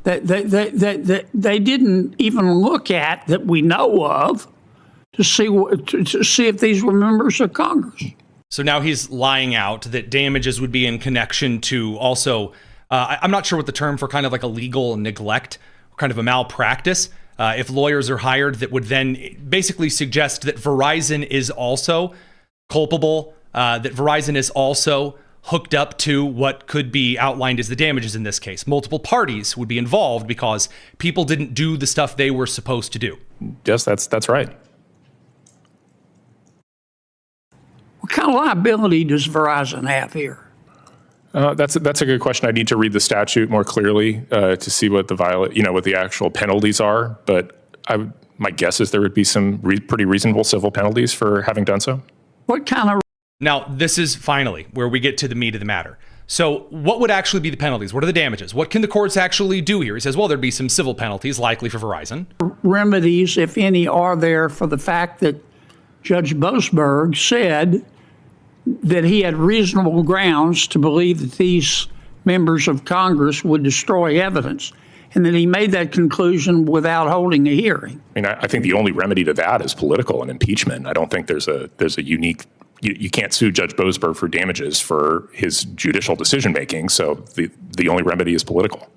They didn't even look at, that we know of, to see if these were members of Congress. So now he's lying out that damages would be in connection to also, I'm not sure what the term for kind of like a legal neglect, kind of a malpractice, if lawyers are hired, that would then basically suggest that Verizon is also culpable, that Verizon is also hooked up to what could be outlined as the damages in this case. Multiple parties would be involved because people didn't do the stuff they were supposed to do. Yes, that's right. What kind of liability does Verizon have here? That's a good question. I need to read the statute more clearly to see what what the actual penalties are. But my guess is there would be some pretty reasonable civil penalties for having done so. What kind of? Now, this is finally where we get to the meat of the matter. So what would actually be the penalties? What are the damages? What can the courts actually do here? He says, well, there'd be some civil penalties likely for Verizon. Remedies, if any, are there for the fact that Judge Boasberg said that he had reasonable grounds to believe that these members of Congress would destroy evidence, and that he made that conclusion without holding a hearing. I mean, I think the only remedy to that is political and impeachment. I don't think there's a unique. You can't sue Judge Boasberg for damages for his judicial decision making. So the only remedy is political.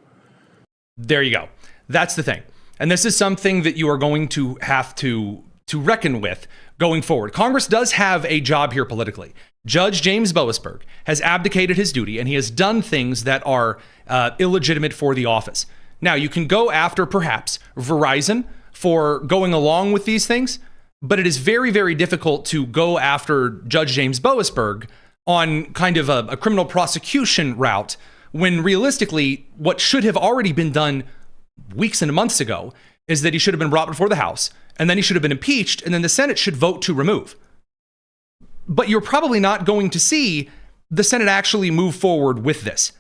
There you go. That's the thing. And this is something that you are going to have to reckon with going forward. Congress does have a job here politically. Judge James Boasberg has abdicated his duty, and he has done things that are illegitimate for the office. Now, you can go after perhaps Verizon for going along with these things, but it is very, very difficult to go after Judge James Boasberg on kind of a criminal prosecution route when realistically what should have already been done weeks and months ago is that he should have been brought before the House, and then he should have been impeached, and then the Senate should vote to remove. But you're probably not going to see the Senate actually move forward with this.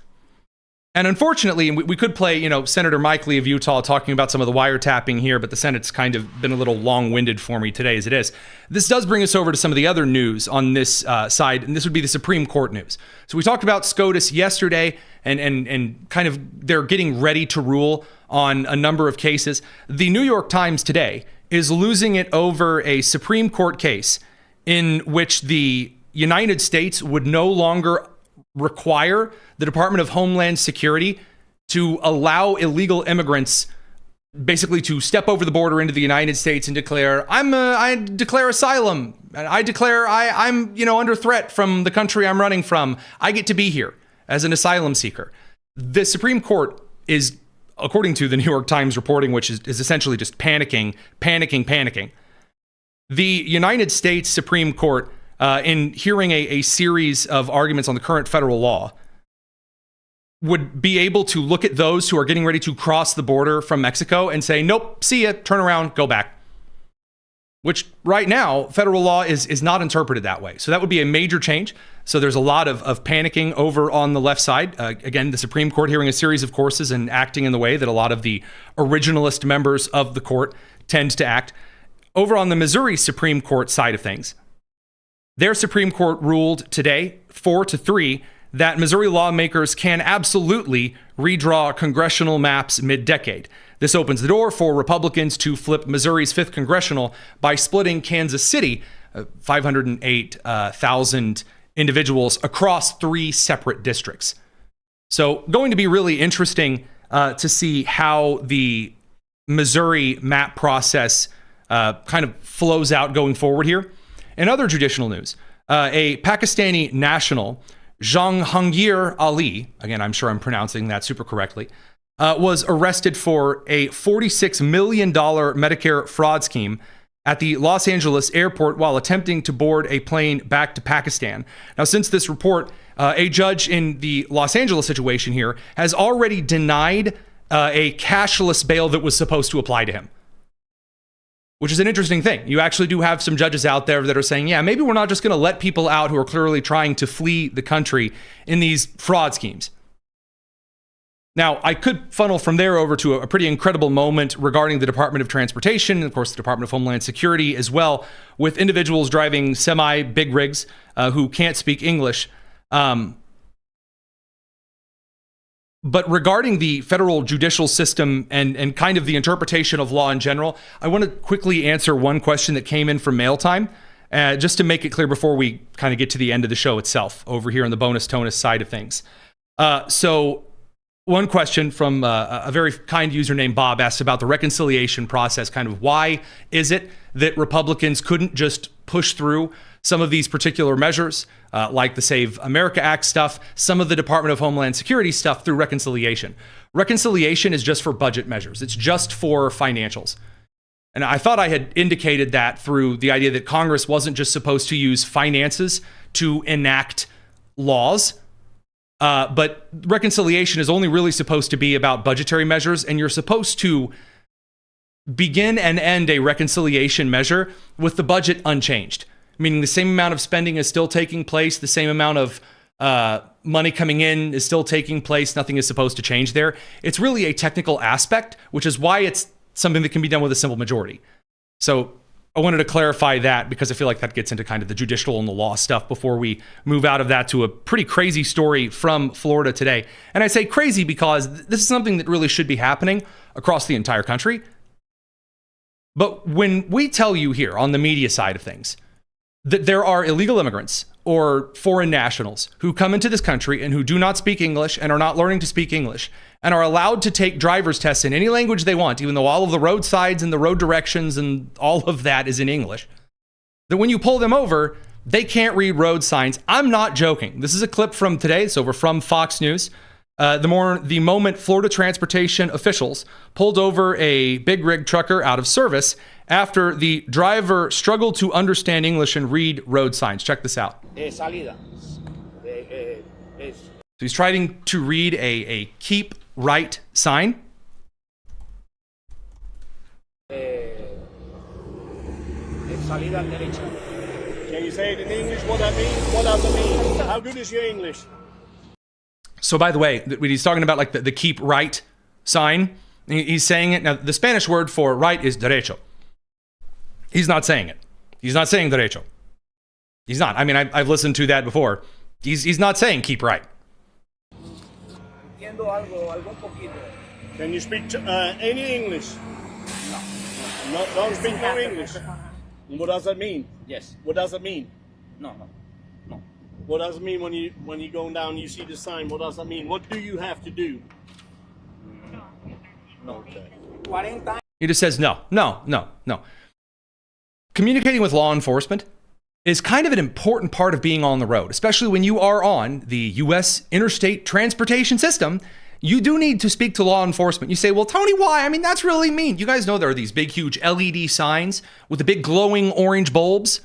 And unfortunately, we could play, Senator Mike Lee of Utah talking about some of the wiretapping here, but the Senate's kind of been a little long-winded for me today as it is. This does bring us over to some of the other news on this side, and this would be the Supreme Court news. So we talked about SCOTUS yesterday, and kind of they're getting ready to rule on a number of cases. The New York Times today is losing it over a Supreme Court case in which the United States would no longer require the Department of Homeland Security to allow illegal immigrants basically to step over the border into the United States and declare, I declare asylum. I declare I'm under threat from the country I'm running from. I get to be here as an asylum seeker. The Supreme Court is, according to the New York Times reporting, which is essentially just panicking. The United States Supreme Court, in hearing a series of arguments on the current federal law, would be able to look at those who are getting ready to cross the border from Mexico and say, nope, see ya, turn around, go back. Which right now, federal law is not interpreted that way. So that would be a major change. So there's a lot of panicking over on the left side. Again, the Supreme Court hearing a series of courses and acting in the way that a lot of the originalist members of the court tend to act. Over on the Missouri Supreme Court side of things, their Supreme Court ruled today, 4-3, that Missouri lawmakers can absolutely redraw congressional maps mid-decade. This opens the door for Republicans to flip Missouri's 5th Congressional by splitting Kansas City, 508,000 individuals, across 3 separate districts. So going to be really interesting to see how the Missouri map process kind of flows out going forward here. In other judicial news, a Pakistani national, Jahangir Ali, again, I'm sure I'm pronouncing that super correctly, was arrested for a $46 million Medicare fraud scheme at the Los Angeles airport while attempting to board a plane back to Pakistan. Now, since this report, a judge in the Los Angeles situation here has already denied a cashless bail that was supposed to apply to him, which is an interesting thing. You actually do have some judges out there that are saying, yeah, maybe we're not just going to let people out who are clearly trying to flee the country in these fraud schemes. Now, I could funnel from there over to a pretty incredible moment regarding the Department of Transportation, and of course, the Department of Homeland Security as well, with individuals driving semi-big rigs who can't speak English. But regarding the federal judicial system and kind of the interpretation of law in general, I want to quickly answer one question that came in from Mail Time, just to make it clear before we kind of get to the end of the show itself over here on the bonus tonus side of things. So one question from a very kind user named Bob asked about the reconciliation process, kind of why is it that Republicans couldn't just push through some of these particular measures, like the Save America Act stuff, some of the Department of Homeland Security stuff through reconciliation. Reconciliation is just for budget measures. It's just for financials. And I thought I had indicated that through the idea that Congress wasn't just supposed to use finances to enact laws, but reconciliation is only really supposed to be about budgetary measures, and you're supposed to begin and end a reconciliation measure with the budget unchanged, meaning the same amount of spending is still taking place, the same amount of money coming in is still taking place, nothing is supposed to change there. It's really a technical aspect, which is why it's something that can be done with a simple majority. So I wanted to clarify that because I feel like that gets into kind of the judicial and the law stuff before we move out of that to a pretty crazy story from Florida today. And I say crazy because this is something that really should be happening across the entire country. But when we tell you here on the media side of things that there are illegal immigrants or foreign nationals who come into this country and who do not speak English and are not learning to speak English and are allowed to take driver's tests in any language they want, even though all of the road signs and the road directions and all of that is in English, that when you pull them over, they can't read road signs. I'm not joking. This is a clip from today. It's over from Fox News. The moment Florida transportation officials pulled over a big rig trucker out of service after the driver struggled to understand English and read road signs. Check this out. So he's trying to read a keep right sign. Can you say it in English what that means? What does it mean? How good is your English? So by the way, when he's talking about like the keep right sign, he's saying it. Now, the Spanish word for right is derecho. He's not saying it. He's not saying derecho. He's not. I mean, I've listened to that before. He's not saying keep right. Can you speak any English? No. Don't speak no English. What does that mean? Yes. What does it mean? No. What does it mean when you go down and you see the sign? What does that mean? What do you have to do? No. Okay. He just says no. Communicating with law enforcement is kind of an important part of being on the road, especially when you are on the U.S. interstate transportation system. You do need to speak to law enforcement. You say, well, Tony, why? I mean, that's really mean. You guys know there are these big, huge LED signs with the big glowing orange bulbs.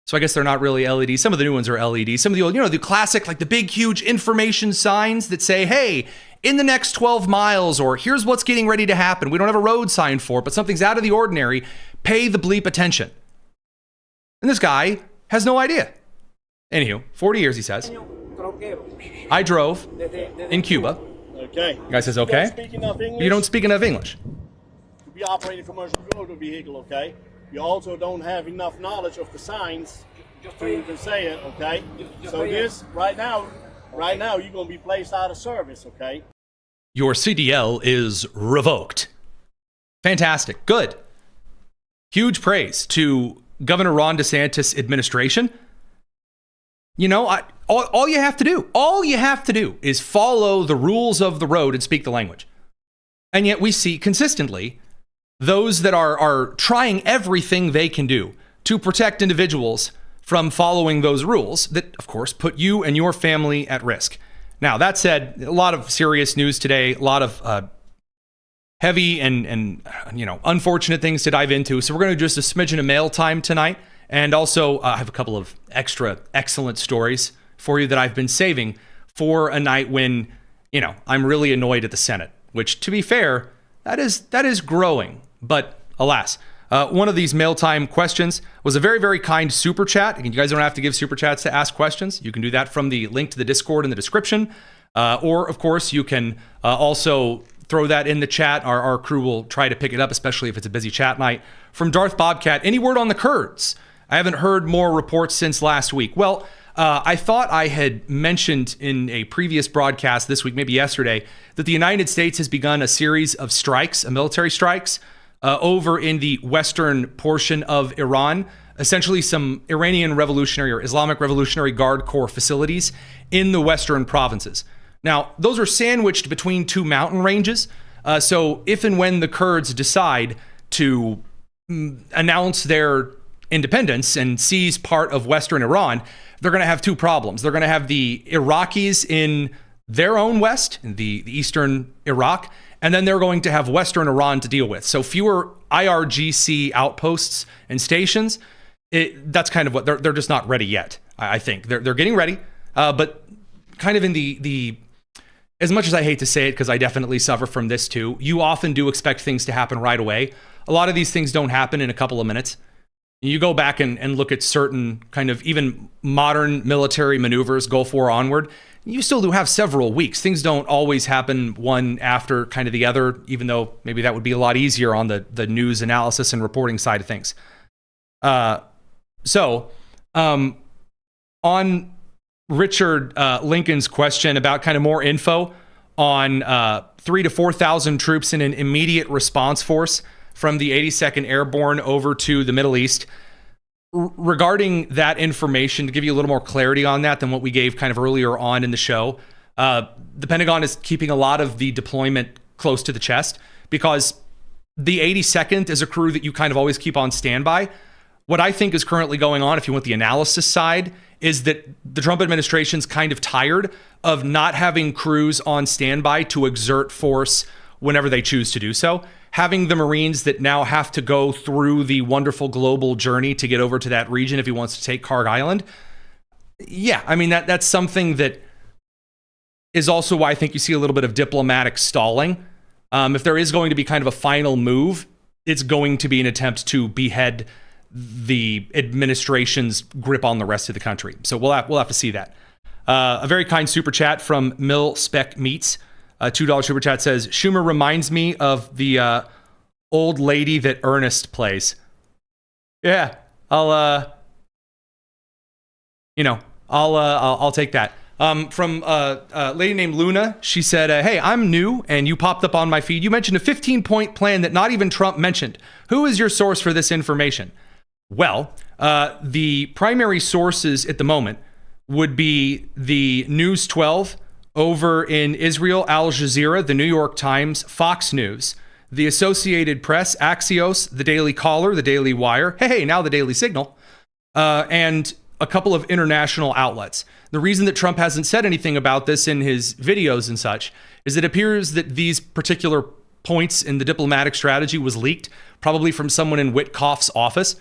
So I guess they're not really LED. Some of the new ones are LED. Some of the old, the classic, like the big, huge information signs that say, hey, in the next 12 miles, or here's what's getting ready to happen. We don't have a road sign for it, but something's out of the ordinary. Pay the bleep attention. And this guy has no idea. Anywho, 40 years, he says. I drove in Cuba. Okay. The guy says, okay. You don't speak enough English. To be operating a commercial motor vehicle, okay? You also don't have enough knowledge of the signs to even say it, okay? So this, right now, you're going to be placed out of service, okay? Your CDL is revoked. Fantastic. Good. Huge praise to Governor Ron DeSantis' administration. All you have to do is follow the rules of the road and speak the language. And yet we see consistently those that are trying everything they can do to protect individuals from following those rules that, of course, put you and your family at risk. Now, that said, a lot of serious news today, a lot of heavy and unfortunate things to dive into. So we're going to do just a smidgen of mail time tonight. And also, I have a couple of extra excellent stories for you that I've been saving for a night when, I'm really annoyed at the Senate, which, to be fair, that is growing. But alas, one of these mail time questions was a very, very kind super chat. Again, you guys don't have to give super chats to ask questions. You can do that from the link to the Discord in the description. Or, of course, you can also throw that in the chat. Our crew will try to pick it up, especially if it's a busy chat night. From Darth Bobcat, any word on the Kurds? I haven't heard more reports since last week. Well, I thought I had mentioned in a previous broadcast this week, maybe yesterday, that the United States has begun a series of strikes, military strikes, over in the western portion of Iran, essentially some Iranian Revolutionary or Islamic Revolutionary Guard Corps facilities in the western provinces. Now, those are sandwiched between two mountain ranges. So if and when the Kurds decide to announce their independence and seize part of western Iran, they're going to have two problems. They're going to have the Iraqis in their own west, in the eastern Iraq, and then they're going to have western Iran to deal with. So fewer IRGC outposts and stations. That's kind of what they're just not ready yet. I think they're getting ready, but kind of in the as much as I hate to say it, because I definitely suffer from this too, you often do expect things to happen right away. A lot of these things don't happen in a couple of minutes. You go back and look at certain kind of even modern military maneuvers, Gulf War onward, you still do have several weeks. Things don't always happen one after kind of the other, even though maybe that would be a lot easier on the news analysis and reporting side of things. On Richard Lincoln's question about kind of more info on 3,000 to 4,000 troops in an immediate response force from the 82nd Airborne over to the Middle East. Regarding that information, to give you a little more clarity on that than what we gave kind of earlier on in the show, the Pentagon is keeping a lot of the deployment close to the chest because the 82nd is a crew that you kind of always keep on standby. What I think is currently going on, if you want the analysis side, is that the Trump administration's kind of tired of not having crews on standby to exert force whenever they choose to do so. Having the Marines that now have to go through the wonderful global journey to get over to that region if he wants to take Carg Island. Yeah, I mean, that's something that is also why I think you see a little bit of diplomatic stalling. If there is going to be kind of a final move, it's going to be an attempt to behead the administration's grip on the rest of the country. So we'll have to see that. A very kind super chat from Mill Spec Meats. $2 super chat says, Schumer reminds me of the old lady that Ernest plays. Yeah, I'll take that. From a lady named Luna, she said, hey, I'm new and you popped up on my feed. You mentioned a 15-point plan that not even Trump mentioned. Who is your source for this information? Well, the primary sources at the moment would be the News 12 over in Israel, Al Jazeera, the New York Times, Fox News, the Associated Press, Axios, the Daily Caller, the Daily Wire, hey, now the Daily Signal, and a couple of international outlets. The reason that Trump hasn't said anything about this in his videos and such is it appears that these particular points in the diplomatic strategy was leaked, probably from someone in Witkoff's office,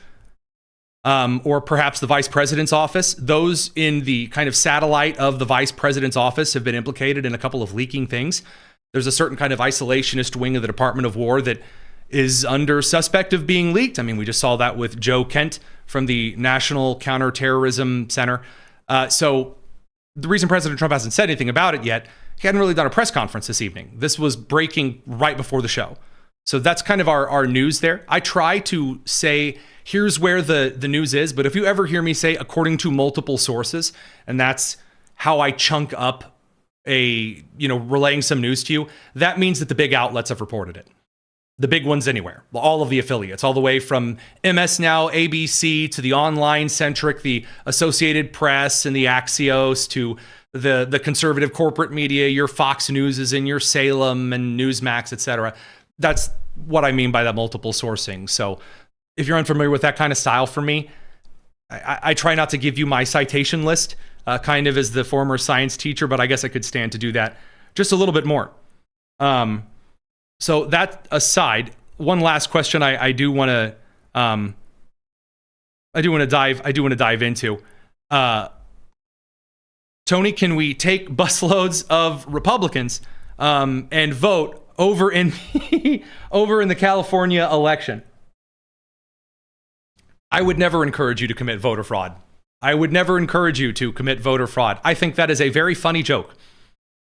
or perhaps the vice president's office. Those in the kind of satellite of the vice president's office have been implicated in a couple of leaking things. There's a certain kind of isolationist wing of the Department of War that is under suspect of being leaked. I mean, we just saw that with Joe Kent from the National Counterterrorism Center. So the reason President Trump hasn't said anything about it yet, he hadn't really done a press conference this evening. This was breaking right before the show. So that's kind of our news there. I try to say, here's where the news is, but if you ever hear me say, according to multiple sources, and that's how I chunk up relaying some news to you, that means that the big outlets have reported it. The big ones anywhere, all of the affiliates, all the way from MS Now, ABC, to the online-centric, the Associated Press and the Axios, to the conservative corporate media, your Fox Newses and your Salem and Newsmax, etc. That's what I mean by that multiple sourcing. So if you're unfamiliar with that kind of style for me, I try not to give you my citation list, kind of as the former science teacher, but I guess I could stand to do that just a little bit more. So that aside, one last question I do want to dive into. Tony, can we take busloads of Republicans and vote over in the California election? I would never encourage you to commit voter fraud. I would never encourage you to commit voter fraud. I think that is a very funny joke.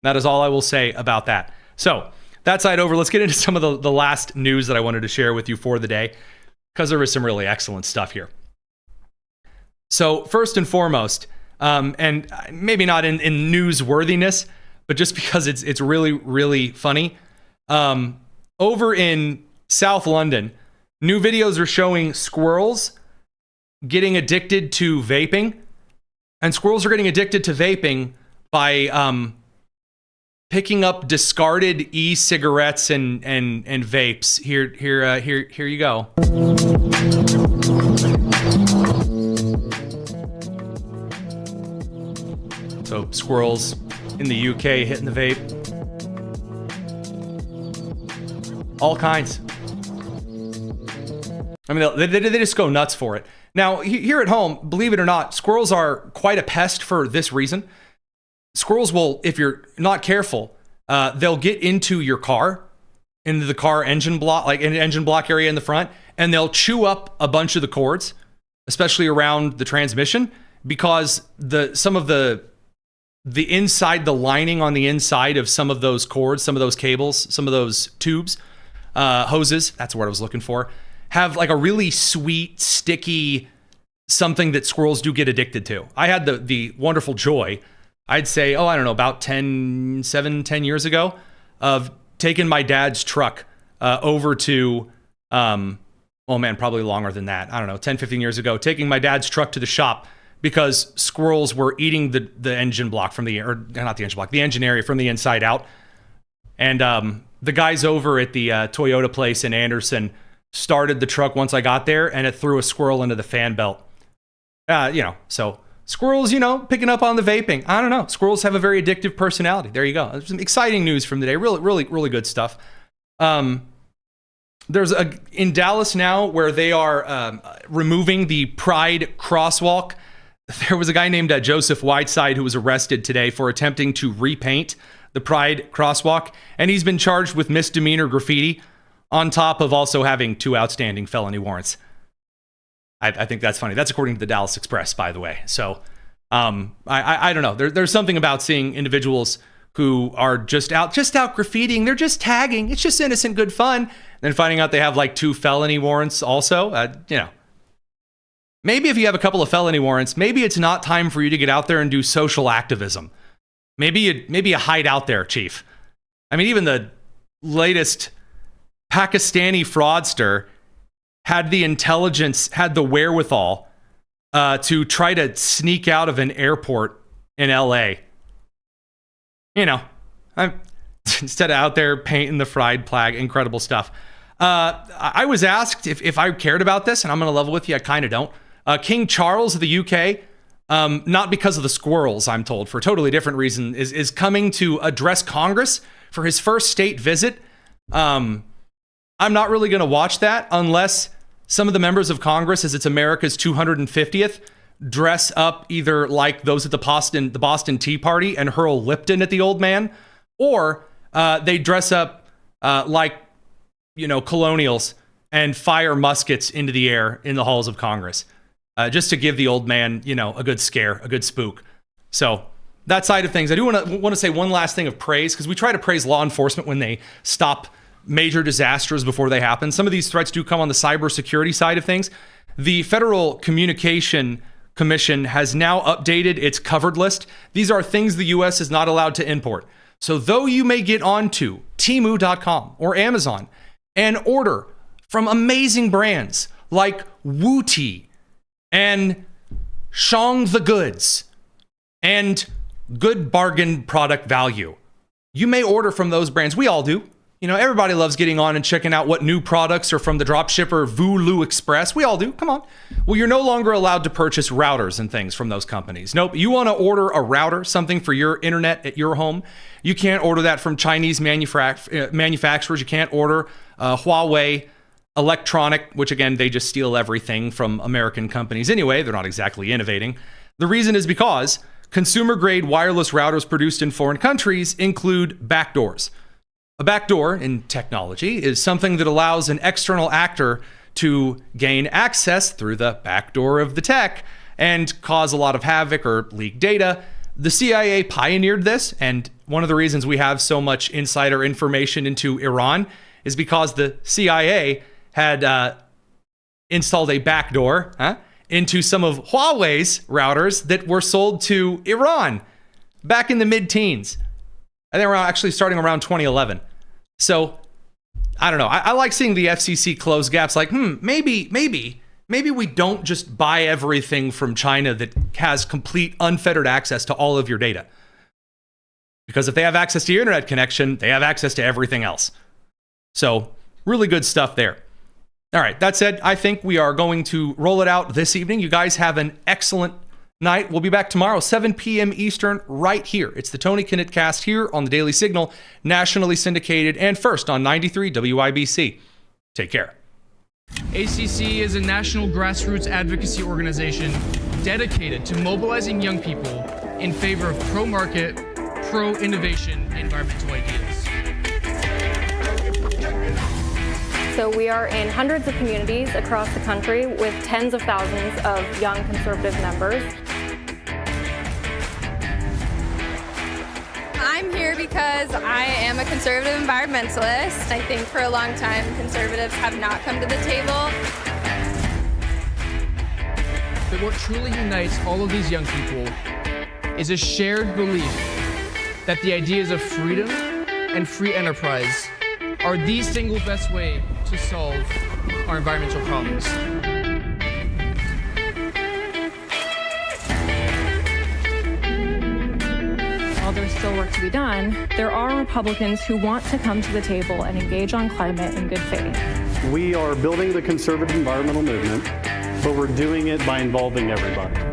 That is all I will say about that. So that side over, let's get into some of the last news that I wanted to share with you for the day, because there is some really excellent stuff here. So first and foremost, and maybe not in newsworthiness, but just because it's really, really funny, over in South London, new videos are showing squirrels getting addicted to vaping, and squirrels are getting addicted to vaping by picking up discarded e-cigarettes and vapes. Here you go. So squirrels in the UK hitting the vape. All kinds. I mean, they just go nuts for it. Now, here at home, believe it or not, squirrels are quite a pest for this reason. Squirrels will, if you're not careful, they'll get into your car, into the car engine block, like an engine block area in the front, and they'll chew up a bunch of the cords, especially around the transmission, because some of the inside, the lining on the inside of some of those cords, some of those cables, some of those tubes, hoses, that's the word I was looking for, have like a really sweet, sticky something that squirrels do get addicted to. I had the wonderful joy, I'd say, I don't know, about 10 years ago, of taking my dad's truck over to, probably longer than that. I don't know, 10, 15 years ago, taking my dad's truck to the shop because squirrels were eating the engine block from the engine area from the inside out. And the guys over at the Toyota place in Anderson started the truck once I got there, and it threw a squirrel into the fan belt. So squirrels, picking up on the vaping. I don't know. Squirrels have a very addictive personality. There you go. There's some exciting news from today. Really, really, really good stuff. There's in Dallas now where they are removing the Pride crosswalk. There was a guy named Joseph Whiteside who was arrested today for attempting to repaint the Pride crosswalk, and he's been charged with misdemeanor graffiti on top of also having 2 outstanding felony warrants. I think that's funny. That's according to the Dallas Express, by the way. So I don't know. There's something about seeing individuals who are just out graffitiing. They're just tagging. It's just innocent, good fun. Then finding out they have like 2 felony warrants also. Maybe if you have a couple of felony warrants, maybe it's not time for you to get out there and do social activism. Maybe you hide out there, Chief. I mean, even the latest Pakistani fraudster had the intelligence, had the wherewithal to try to sneak out of an airport in LA. Instead of out there painting the fried flag, incredible stuff. I was asked if I cared about this, and I'm going to level with you, I kind of don't. King Charles of the UK, not because of the squirrels, I'm told, for a totally different reason, is coming to address Congress for his first state visit. I'm not really going to watch that unless some of the members of Congress, as it's America's 250th, dress up either like those at the Boston Tea Party and hurl Lipton at the old man, or they dress up like, colonials and fire muskets into the air in the halls of Congress, just to give the old man, a good scare, a good spook. So that side of things, I do want to say one last thing of praise, because we try to praise law enforcement when they stop major disasters before they happen. Some of these threats do come on the cybersecurity side of things. The Federal Communication Commission has now updated its covered list. These are things the U.S. is not allowed to import. So though you may get onto Temu.com or Amazon and order from amazing brands like Wooty and Shong the Goods and Good Bargain Product Value, you may order from those brands. We all do. Everybody loves getting on and checking out what new products are from the dropshipper Vulu Express. We all do. Come on. Well, you're no longer allowed to purchase routers and things from those companies. Nope. You want to order a router, something for your internet at your home. You can't order that from Chinese manufacturers. You can't order Huawei Electronic, which again, they just steal everything from American companies anyway. They're not exactly innovating. The reason is because consumer-grade wireless routers produced in foreign countries include backdoors. A backdoor in technology is something that allows an external actor to gain access through the backdoor of the tech and cause a lot of havoc or leak data. The CIA pioneered this, and one of the reasons we have so much insider information into Iran is because the CIA had installed a backdoor into some of Huawei's routers that were sold to Iran back in the mid-teens. I think we're actually starting around 2011. So, I don't know. I like seeing the FCC close gaps like, maybe we don't just buy everything from China that has complete unfettered access to all of your data. Because if they have access to your internet connection, they have access to everything else. So, really good stuff there. All right, that said, I think we are going to roll it out this evening. You guys have an excellent night. We'll be back tomorrow, 7 p.m. Eastern, right here. It's the Tony Kinnett Cast here on the Daily Signal, nationally syndicated and first on 93 WIBC. Take care. ACC is a national grassroots advocacy organization dedicated to mobilizing young people in favor of pro-market, pro-innovation environmental ideas. So we are in hundreds of communities across the country with tens of thousands of young conservative members. I'm here here because I am a conservative environmentalist. I think for a long time conservatives have not come to the table. But what truly unites all of these young people is a shared belief that the ideas of freedom and free enterprise are the single best way to solve our environmental problems. While there's still work to be done, there are Republicans who want to come to the table and engage on climate in good faith. We are building the conservative environmental movement, but we're doing it by involving everybody.